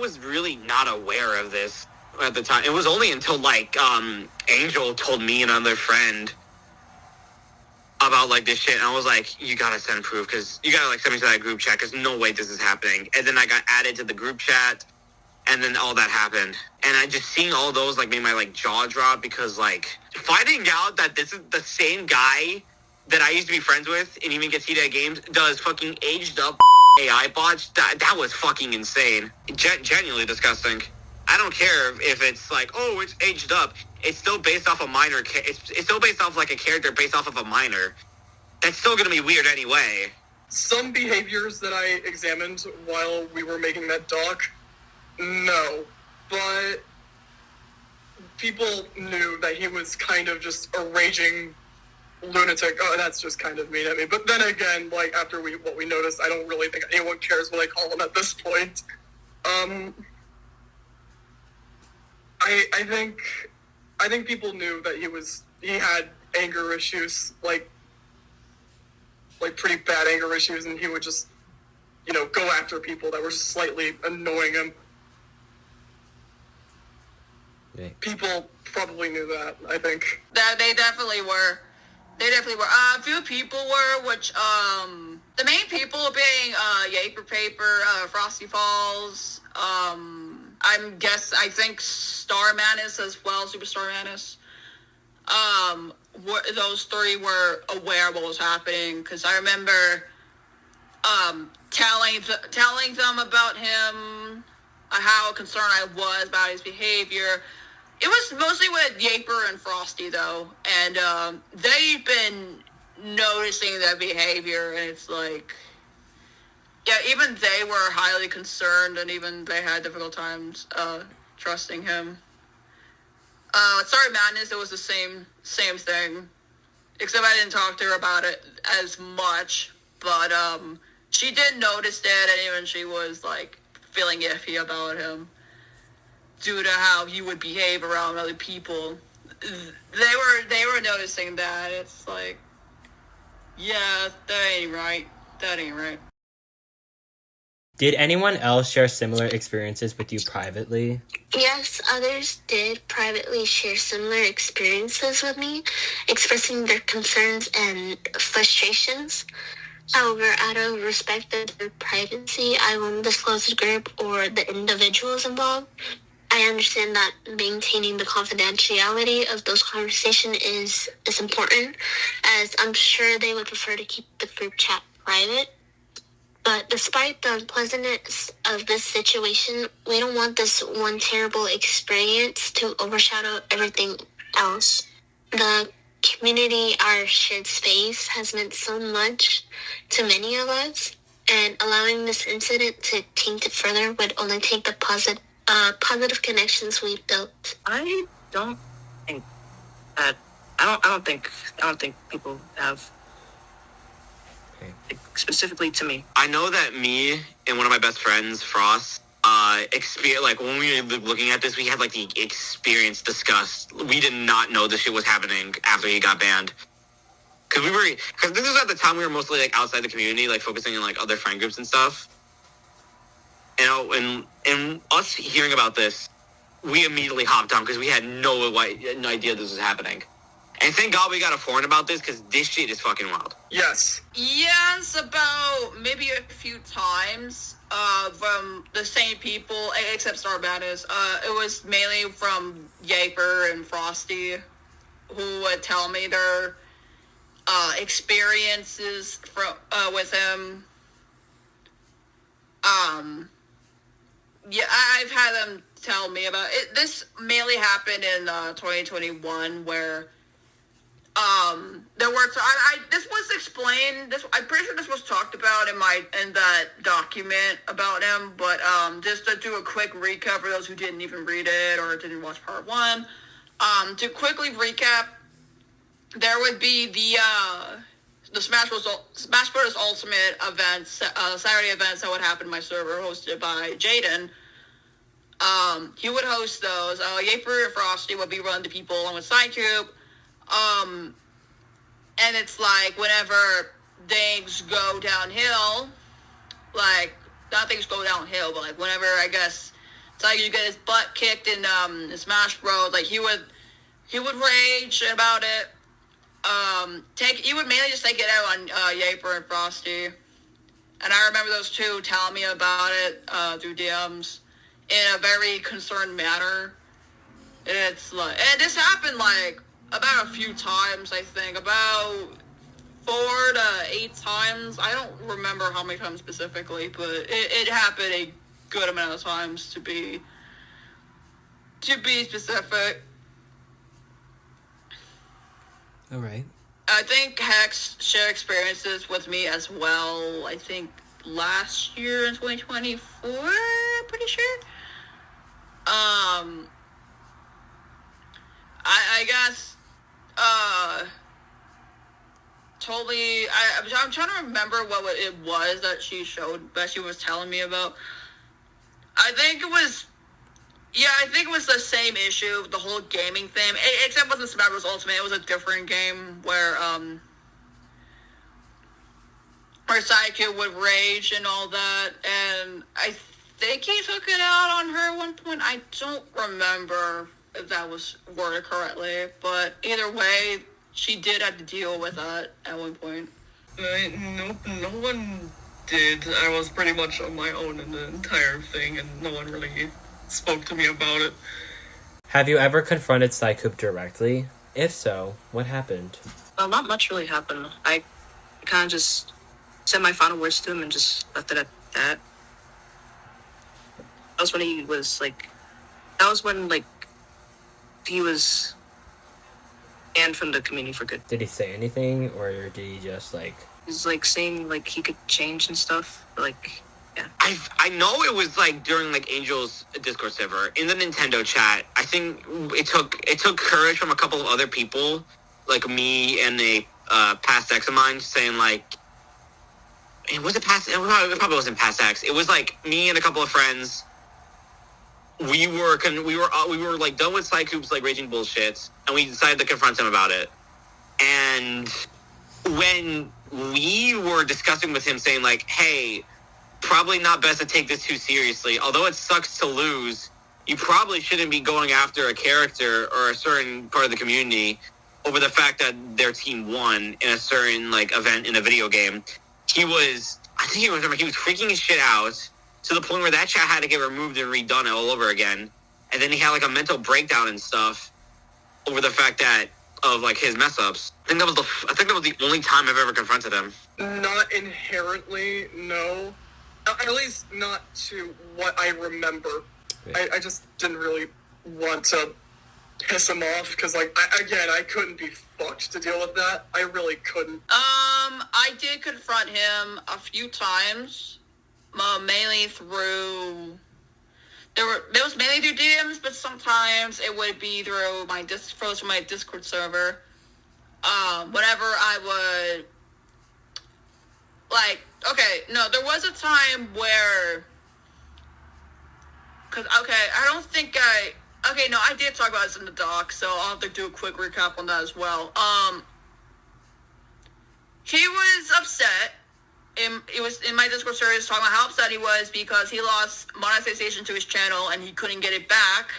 was really not aware of this at the time. It was only until, like, Angel told me and another friend about, like, this shit, and I was like, you gotta send proof, because you gotta, like, send me to that group chat, because no way this is happening. And then I got added to the group chat, and then all that happened. And I just seeing all those, like, made my, like, jaw drop, because, like, finding out that this is the same guy that I used to be friends with and even gets heated at games does fucking aged up AI bots, that was fucking insane. Genuinely disgusting. I don't care if it's like, oh, it's aged up. It's still based off a minor. It's still based off, like, a character based off of a minor. That's still gonna be weird anyway. Some behaviors that I examined while we were making that doc, no. But people knew that he was kind of just a raging lunatic. Oh, that's just kind of mean at me. But then again, like, after what we noticed, I don't really think anyone cares what I call him at this point. I think people knew that he had anger issues, like pretty bad anger issues, and he would just, go after people that were slightly annoying him. Yeah. People probably knew that, I think. That they definitely were. A few people were, which, the main people being, Yaper Paper, Frosty Falls, I think Star Manus as well, Superstar Manus. Those three were aware of what was happening, because I remember, telling them about him, how concerned I was about his behavior. It was mostly with Yaper and Frosty, though, and they've been noticing that behavior, and it's like, yeah, even they were highly concerned, and even they had difficult times trusting him. Sorry, Madness, it was the same thing, except I didn't talk to her about it as much, but she did notice it, and even she was, like, feeling iffy about him due to how he would behave around other people. They were noticing that. It's like, yeah, that ain't right. Did anyone else share similar experiences with you privately? Yes, others did privately share similar experiences with me, expressing their concerns and frustrations. However, out of respect for their privacy, I won't disclose the group or the individuals involved. I understand that maintaining the confidentiality of those conversations is important, as I'm sure they would prefer to keep the group chat private. But despite the unpleasantness of this situation, we don't want this one terrible experience to overshadow everything else. The community, our shared space, has meant so much to many of us, and allowing this incident to taint it further would only take the positive connections we've built. I don't think that. I don't think people have. Like, specifically to me. I know that me and one of my best friends, Frost, like, when we were looking at this, we had, like, the experience discussed. We did not know this shit was happening after he got banned. Because this was at the time we were mostly, like, outside the community, like, focusing on, like, other friend groups and stuff. And us hearing about this, we immediately hopped on because we had no idea this was happening. And thank God we got a forum about this, because this shit is fucking wild. Yes. Yes, about maybe a few times from the same people, except Star Madness. It was mainly from Yaper and Frosty, who would tell me their experiences with him. Yeah, I've had them tell me about it. This mainly happened in 2021, where There were this was explained. I'm pretty sure this was talked about in that document about him. But just to do a quick recap for those who didn't even read it or didn't watch part one. To quickly recap, there would be the Smash Bros. Ultimate events, Saturday events that would happen in my server, hosted by Jaden. He would host those. Yaper and Frosty would be running the people along with Scikoop. And it's like whenever things go downhill, like not things go downhill, but like whenever I guess it's like you get his butt kicked in Smash Bros. Like he would rage about it. He would mainly just take it out on Yaper and Frosty. And I remember those two telling me about it through DMs in a very concerned manner. And it's like, and this happened like about a few times, I think. About 4 to 8 times. I don't remember how many times specifically, but it happened a good amount of times to be specific. All right. I think Hex shared experiences with me as well. I think last year in 2024, I'm pretty sure. I guess totally. I'm trying to remember what it was that she was telling me about. I think it was the same issue, the whole gaming thing. Except it wasn't Smash Bros. Ultimate. It was a different game where Scikoop would rage and all that. And I think he took it out on her at one point. I don't remember if that was worded correctly. But either way, she did have to deal with that at one point. No one did. I was pretty much on my own in the entire thing, and no one really spoke to me about it. Have you ever confronted Scikoop directly? If so, what happened? Not much really happened. I kind of just said my final words to him and just left it at that. That was when he was like, he was banned from the community for good. Did he say anything, or did he just like... He's like saying like he could change and stuff, but, like, yeah. I know it was like during like Angel's Discord server in the Nintendo chat. I think it took courage from a couple of other people, like me and a past ex of mine, saying like, it probably wasn't past ex. It was like me and a couple of friends. We were like done with Scikoop's like raging bullshit, and we decided to confront him about it. And when we were discussing with him, saying like, hey, probably not best to take this too seriously. Although it sucks to lose, you probably shouldn't be going after a character or a certain part of the community over the fact that their team won in a certain like event in a video game. He was freaking his shit out to the point where that chat had to get removed and redone all over again. And then he had like a mental breakdown and stuff over the fact that of like his mess ups. I think that was the only time I've ever confronted him. Not inherently, no. At least not to what I remember. Yeah. I just didn't really want to piss him off because, like, I couldn't be fucked to deal with that. I really couldn't. I did confront him a few times, mainly through. It was mainly through DMs, but sometimes it would be through my Discord server. Whenever I would, like, there was a time where, I did talk about this in the doc, so I'll have to do a quick recap on that as well. He was upset. It was in my Discord server, talking about how upset he was because he lost monetization to his channel and he couldn't get it back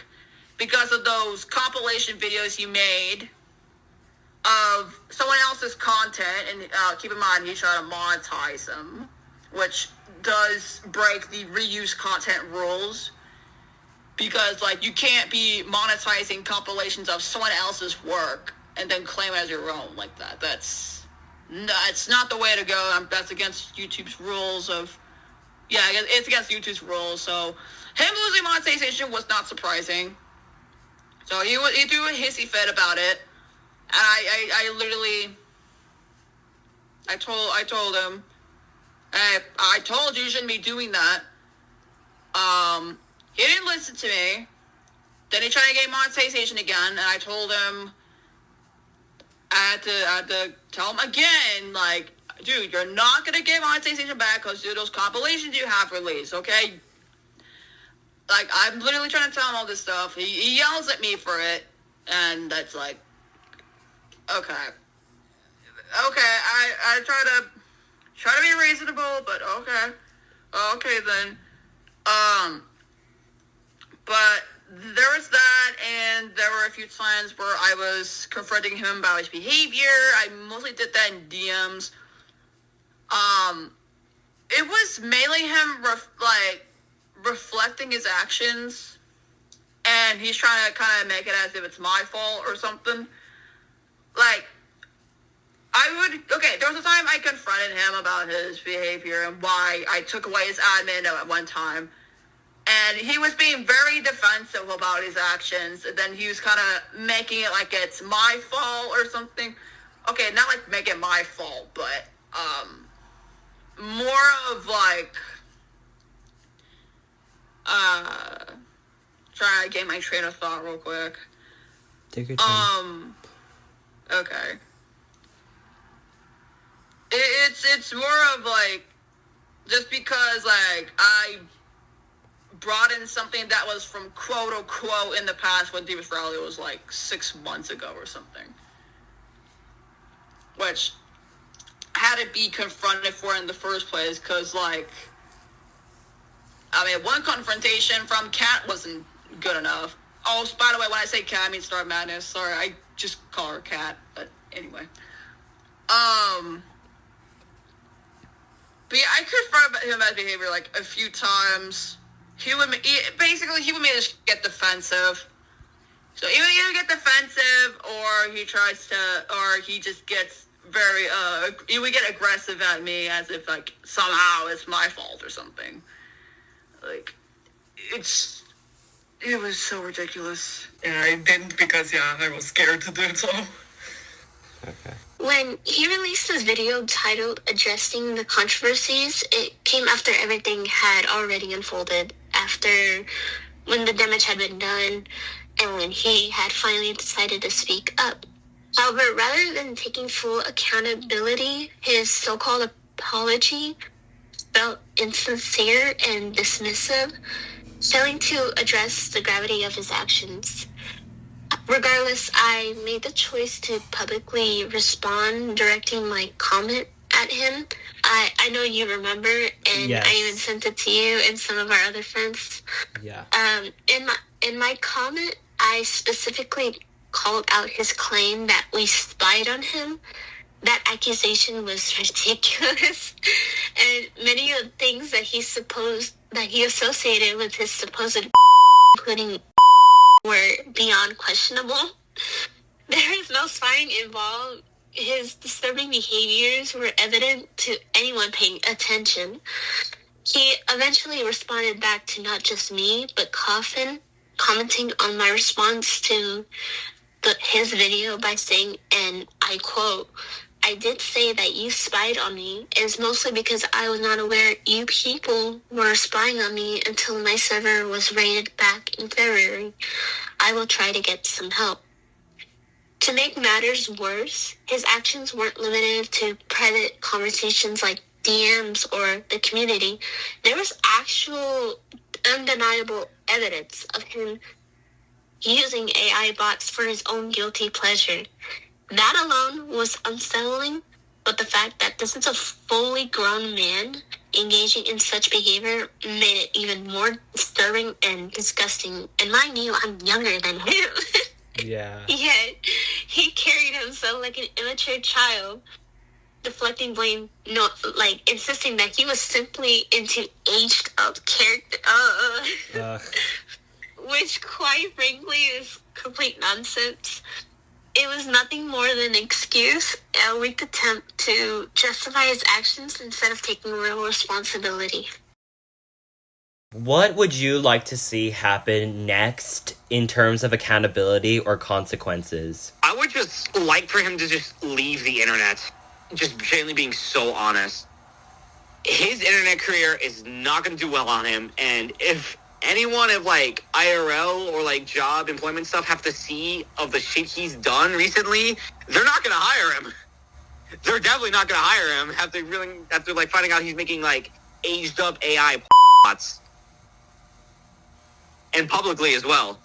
because of those compilation videos he made of someone else's content. And keep in mind, he tried to monetize them, which does break the reuse content rules because, like, you can't be monetizing compilations of someone else's work and then claim it as your own like that. It's not the way to go. That's against YouTube's rules it's against YouTube's rules. So him losing monetization was not surprising. So he threw a hissy fit about it. I literally, I told him, hey, I told you shouldn't be doing that. He didn't listen to me. Then he tried to get monetization again, and I told him, I had to tell him again, like, dude, you're not gonna get monetization back because those compilations you have released, okay? Like, I'm literally trying to tell him all this stuff. He yells at me for it, and that's like, okay, I try to be reasonable, but okay then. But there was that, and there were a few times where I was confronting him about his behavior. I mostly did that in DMs. It was mainly him reflecting his actions, and he's trying to kind of make it as if it's my fault or something. Like, there was a time I confronted him about his behavior and why I took away his admin at one time. And he was being very defensive about his actions. And then he was kind of making it like it's my fault or something. Okay, not like make it my fault, but more of like trying to get my train of thought real quick. Take your time. Okay. It's more of like, just because like I brought in something that was from quote unquote in the past when Demon's Rally was like 6 months ago or something, which had to be confronted for in the first place, because like, I mean, one confrontation from Kat wasn't good enough. Oh, by the way, when I say Kat, I mean Star Madness. Sorry, I just call her Kat, but anyway. But yeah, I confronted him about behavior like a few times. He would make me just get defensive. So he would either get defensive, or he just gets very, he would get aggressive at me as if like somehow it's my fault or something. Like, it was so ridiculous. Yeah, I didn't because, I was scared to do so. Okay. When he released his video titled Addressing the Controversies, it came after everything had already unfolded, after when the damage had been done, and when he had finally decided to speak up. However, rather than taking full accountability, his so-called apology felt insincere and dismissive, failing to address the gravity of his actions. Regardless, I made the choice to publicly respond, directing my comment at him. I know you remember, and Yes. I even sent it to you and some of our other friends. Yeah. In my comment, I specifically called out his claim that we spied on him. That accusation was ridiculous, and many of the things that he associated with his supposed, including, were beyond questionable. There is no spying involved. His disturbing behaviors were evident to anyone paying attention. He eventually responded back to not just me, but Coffin, commenting on my response to his video by saying, and I quote, "I did say that you spied on me is mostly because I was not aware you people were spying on me until my server was raided back in February. I will try to get some help." To make matters worse, his actions weren't limited to private conversations like DMs or the community. There was actual undeniable evidence of him using AI bots for his own guilty pleasure. That alone was unsettling, but the fact that this is a fully grown man engaging in such behavior made it even more disturbing and disgusting. And mind you, I'm younger than him. Yeah. Yet, he carried himself like an immature child, deflecting blame, insisting that he was simply into aged up character, which quite frankly is complete nonsense. It was nothing more than an excuse, a weak attempt to justify his actions instead of taking real responsibility. What would you like to see happen next in terms of accountability or consequences? I I would just like for him to just leave the internet. Just genuinely being so honest. His internet career is not going to do well on him, and if anyone of, like, IRL or, like, job employment stuff have to see of the shit he's done recently, they're not going to hire him. They're definitely not going to hire him after, like, finding out he's making, like, aged-up AI bots. And publicly as well.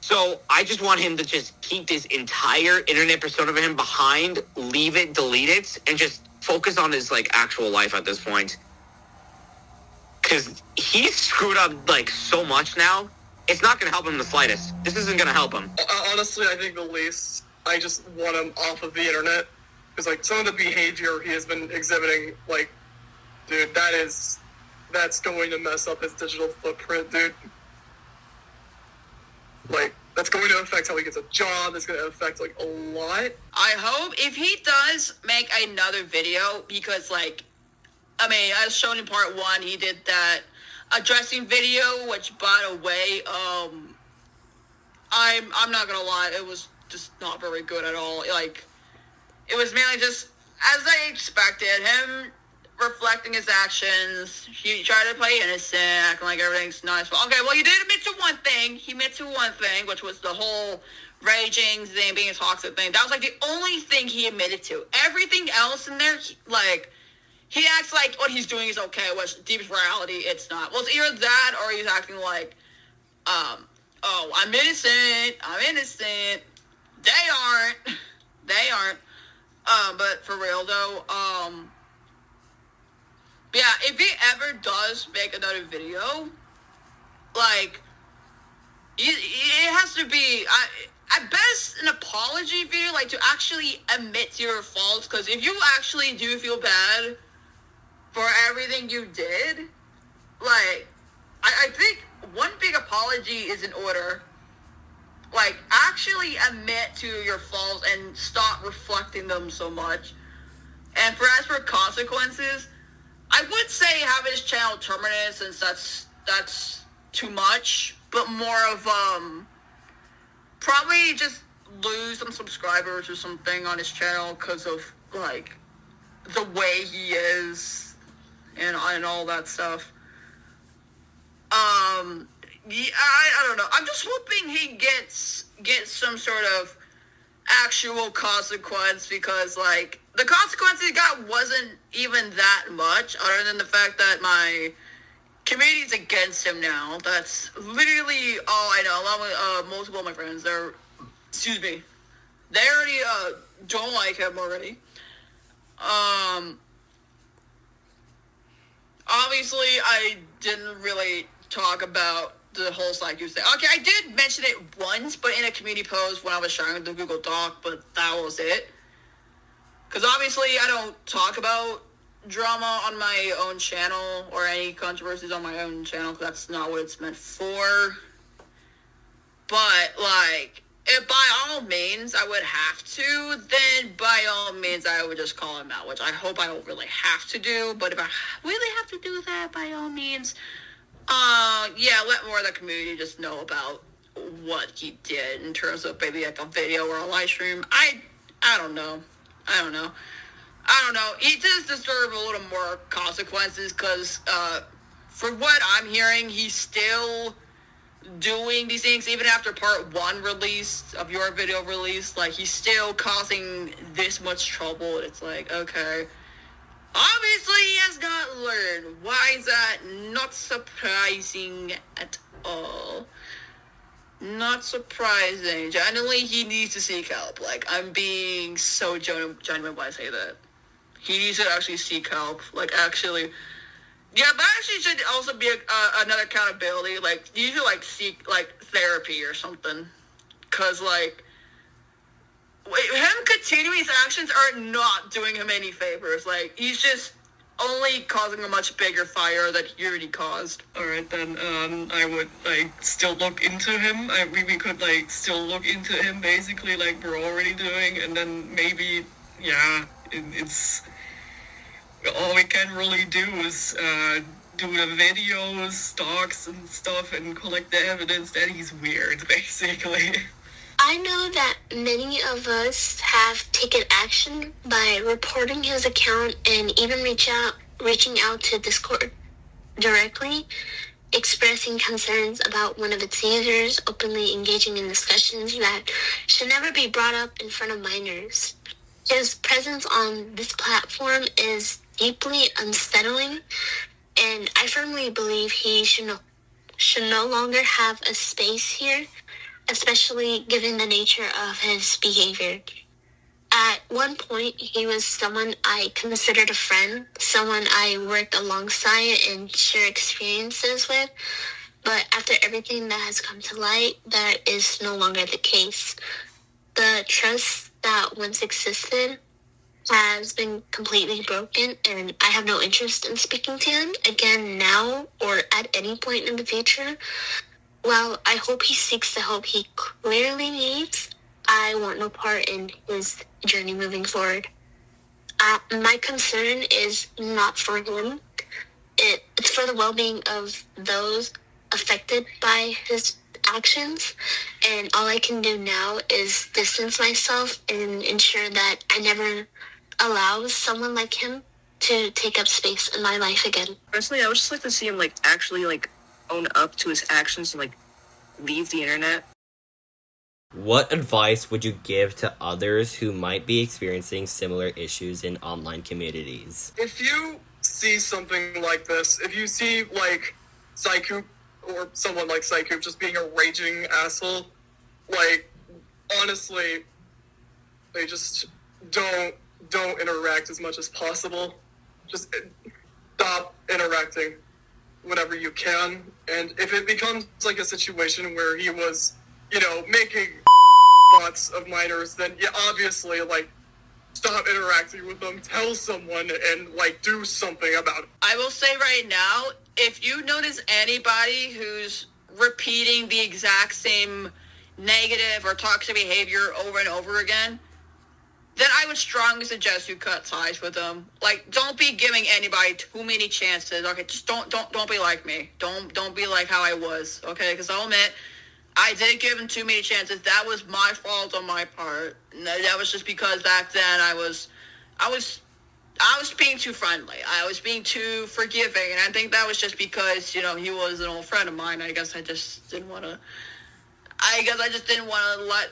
So I just want him to just keep this entire internet persona of him behind, leave it, delete it, and just focus on his, like, actual life at this point. Because he's screwed up, like, so much now. It's not going to help him the slightest. This isn't going to help him. Honestly, I think the least, I just want him off of the internet. Because, like, some of the behavior he has been exhibiting, like, dude, that's going to mess up his digital footprint, dude. Like, that's going to affect how he gets a job. That's going to affect, like, a lot. I hope if he does make another video, because, like, I mean, as shown in part 1, he did that addressing video, which, by the way, I'm not gonna lie, it was just not very good at all. Like, it was mainly just, as I expected, him reflecting his actions. He tried to play innocent, acting like everything's nice. Well, okay, well, you did admit to one thing. He admitted to one thing, which was the whole raging thing, being a toxic thing. That was, like, the only thing he admitted to. Everything else in there, he acts like what he's doing is okay, which deep reality, it's not. Well, it's either that or he's acting like, oh, I'm innocent. They aren't. But for real, though, yeah, if he ever does make another video, like, it has to be, at best, an apology video, like, to actually admit to your faults, because if you actually do feel bad for everything you did, like, I think one big apology is in order. Like, actually admit to your faults and stop reflecting them so much. And as for consequences, I would say have his channel terminated, since that's too much, but more of, probably just lose some subscribers or something on his channel because of, like, the way he is and all that stuff. Yeah, I don't know. I'm just hoping he gets some sort of actual consequence, because, like, the consequence he got wasn't even that much, other than the fact that my community's against him now. That's literally all I know. Along with multiple of my friends, they already don't like him already. Obviously, I didn't really talk about the whole Scikoop thing. Okay, I did mention it once, but in a community post when I was sharing the Google Doc, but that was it. Because obviously, I don't talk about drama on my own channel or any controversies on my own channel, because that's not what it's meant for. But, like, if by all means I would have to, then by all means I would just call him out, which I hope I don't really have to do. But if I really have to do that, by all means, yeah, let more of the community just know about what he did in terms of maybe like a video or a live stream. I don't know. He does deserve a little more consequences, because for what I'm hearing, he's still doing these things even after part 1 release of your video release. Like, he's still causing this much trouble. It's like, okay, obviously he has not learned. Why is that not surprising at all? Not surprising. Generally, he needs to seek help. Like, I'm being so genuine when I say that. He needs to actually seek help. Like, actually. Yeah, but actually should also be another accountability. Like, you should, like, seek, like, therapy or something. Because, like, him continuing his actions are not doing him any favors. Like, he's just only causing a much bigger fire that he already caused. Alright, then, I would, like, still look into him. We could, like, still look into him, basically, like we're already doing. And then maybe, yeah, it's... all we can really do is do the videos, talks and stuff, and collect the evidence that he's weird, basically. I know that many of us have taken action by reporting his account and even reaching out to Discord directly, expressing concerns about one of its users openly engaging in discussions that should never be brought up in front of minors. His presence on this platform is deeply unsettling, and I firmly believe he should no longer have a space here, especially given the nature of his behavior. At one point, he was someone I considered a friend, someone I worked alongside and shared experiences with, but after everything that has come to light, that is no longer the case. The trust that once existed has been completely broken, and I have no interest in speaking to him again now or at any point in the future. While I hope he seeks the help he clearly needs, I want no part in his journey moving forward. My concern is not for him. It's for the well-being of those affected by his actions, and all I can do now is distance myself and ensure that I never allow someone like him to take up space in my life again. Personally, I would just like to see him like actually like own up to his actions and like leave the internet. What advice would you give to others who might be experiencing similar issues in online communities? If you see something like this, if you see like Scikoop or someone like Scikoop just being a raging asshole, like honestly, they just don't interact as much as possible. Just stop interacting whenever you can. And if it becomes like a situation where he was, making lots of minors, then yeah, obviously, like, stop interacting with them, tell someone, and, like, do something about it. I will say right now, if you notice anybody who's repeating the exact same negative or toxic behavior over and over again, then I would strongly suggest you cut ties with them. Like, don't be giving anybody too many chances. Okay, just don't be like me. Don't be like how I was. Okay, because I'll admit, I did give him too many chances. That was my fault on my part. That was just because back then I was being too friendly. I was being too forgiving, and I think that was just because he was an old friend of mine. I guess I just didn't want to let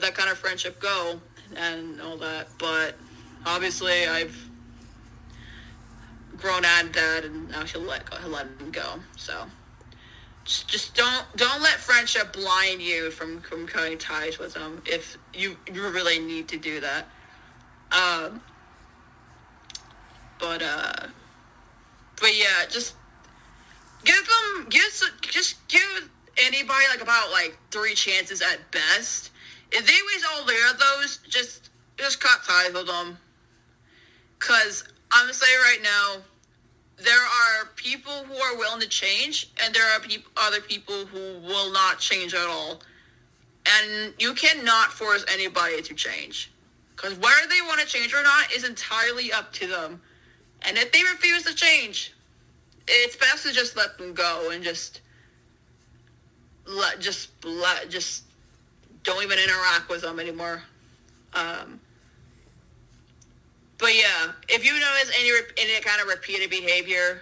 that kind of friendship go and all that. But obviously, I've grown out of that, and I should let him go. So. Just don't let friendship blind you from cutting ties with them if you really need to do that. But yeah, just give anybody like about like 3 chances at best. If they waste all their of those, just cut ties with them. 'Cause I'm gonna say right now, there are people who are willing to change, and there are other people who will not change at all. And you cannot force anybody to change. Because whether they want to change or not is entirely up to them. And if they refuse to change, it's best to just let them go and just don't even interact with them anymore. But yeah, if you notice any kind of repeated behavior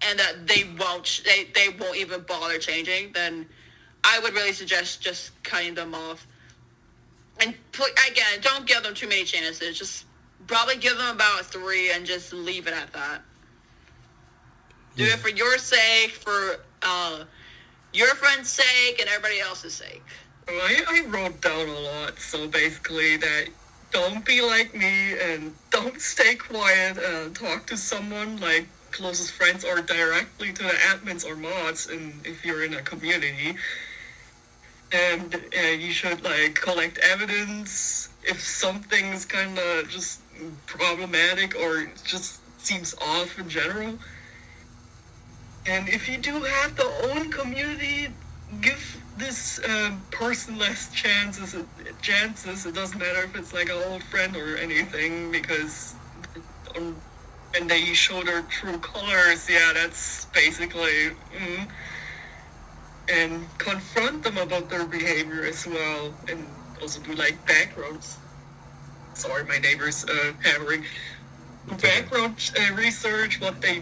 and that they won't even bother changing, then I would really suggest just cutting them off. And again, don't give them too many chances. Just probably give them about 3 and just leave it at that. Do it for your sake, for your friend's sake, and everybody else's sake. I wrote down a lot, so basically that don't be like me and don't stay quiet and talk to someone like closest friends or directly to the admins or mods if you're in a community. And you should like collect evidence if something's kind of just problematic or just seems off in general. And if you do have the own community, give this person less chances. It doesn't matter if it's like an old friend or anything, because when they show their true colors, yeah, that's basically and confront them about their behavior as well, and also do like backgrounds. Sorry, my neighbor's hammering. Background research, what they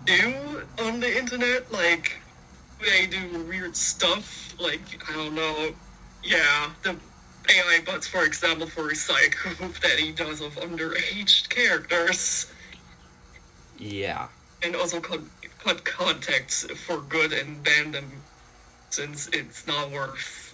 do on the internet, like they do weird stuff, like I don't know, yeah, the AI bots, for example, for Scikoop that he does of underage characters, Yeah. and also cut contacts for good and ban them since it's not worth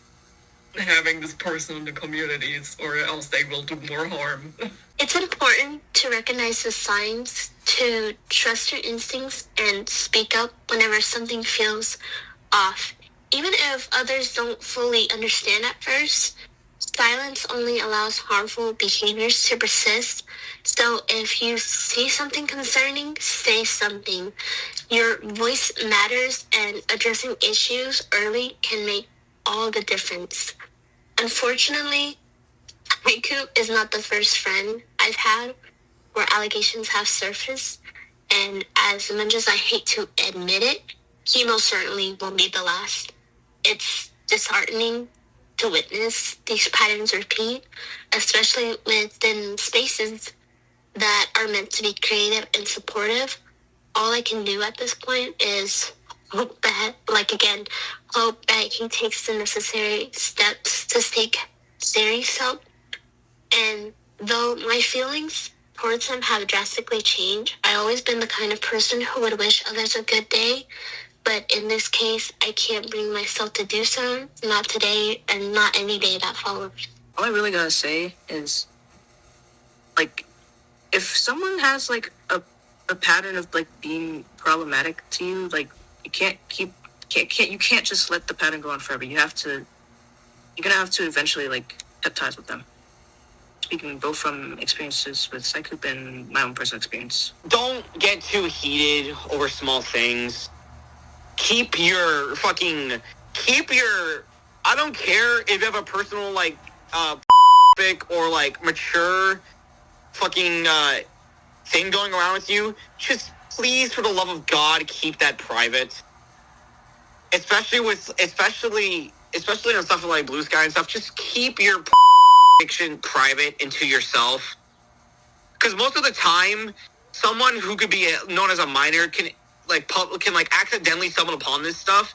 having this person in the communities, or else they will do more harm. It's important to recognize the signs, to trust your instincts, and speak up whenever something feels off. Even if others don't fully understand at first, silence only allows harmful behaviors to persist. So if you see something concerning, say something. Your voice matters, and addressing issues early can make all the difference. Unfortunately, Scikoop is not the first friend I've had where allegations have surfaced, and as much as I hate to admit it, he most certainly won't be the last. It's disheartening to witness these patterns repeat, especially within spaces that are meant to be creative and supportive. All I can do at this point is hope that he takes the necessary steps to seek serious help. And though my feelings towards him have drastically changed, I've always been the kind of person who would wish others a good day. But in this case, I can't bring myself to do so. Not today, and not any day that follows. All I really gotta say is, like, if someone has like a pattern of like being problematic to you, like you can't just let the pattern go on forever. You're gonna have to eventually like cut ties with them. Speaking both from experiences with Scikoop and my own personal experience. Don't get too heated over small things. Keep your I don't care if you have a personal like or like mature fucking thing going around with you. Just please, for the love of God, keep that private. Especially on stuff like Blue Sky and stuff. Just keep your fiction private into yourself. Because most of the time, someone who could be known as a minor can accidentally stumble upon this stuff.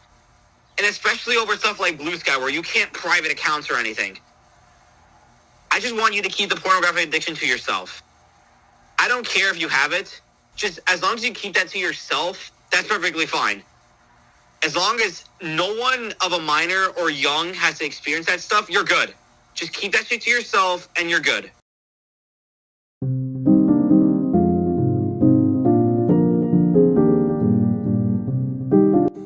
And especially over stuff like Blue Sky, where you can't private accounts or anything. I just want you to keep the pornographic addiction to yourself. I don't care if you have it. Just as long as you keep that to yourself, that's perfectly fine. As long as no one of a minor or young has to experience that stuff, you're good. Just keep that shit to yourself and you're good.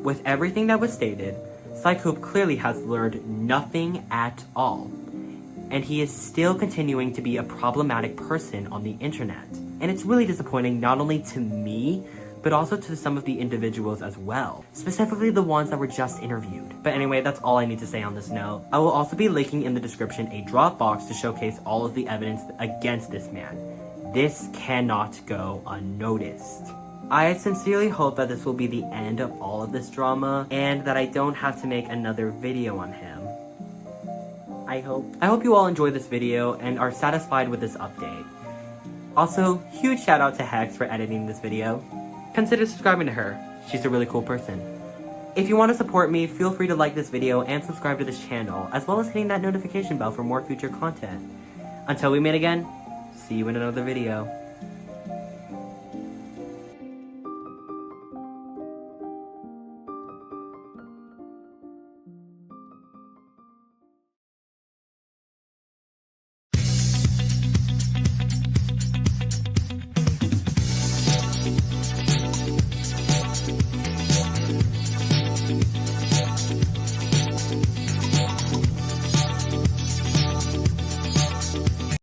With everything that was stated, Scikoop clearly has learned nothing at all. And he is still continuing to be a problematic person on the internet. And it's really disappointing not only to me, but also to some of the individuals as well. Specifically the ones that were just interviewed. But anyway, that's all I need to say on this note. I will also be linking in the description a Dropbox to showcase all of the evidence against this man. This cannot go unnoticed. I sincerely hope that this will be the end of all of this drama, and that I don't have to make another video on him. I hope you all enjoyed this video and are satisfied with this update. Also, huge shout out to Hex for editing this video. Consider subscribing to her. She's a really cool person. If you want to support me, feel free to like this video and subscribe to this channel, as well as hitting that notification bell for more future content. Until we meet again, see you in another video.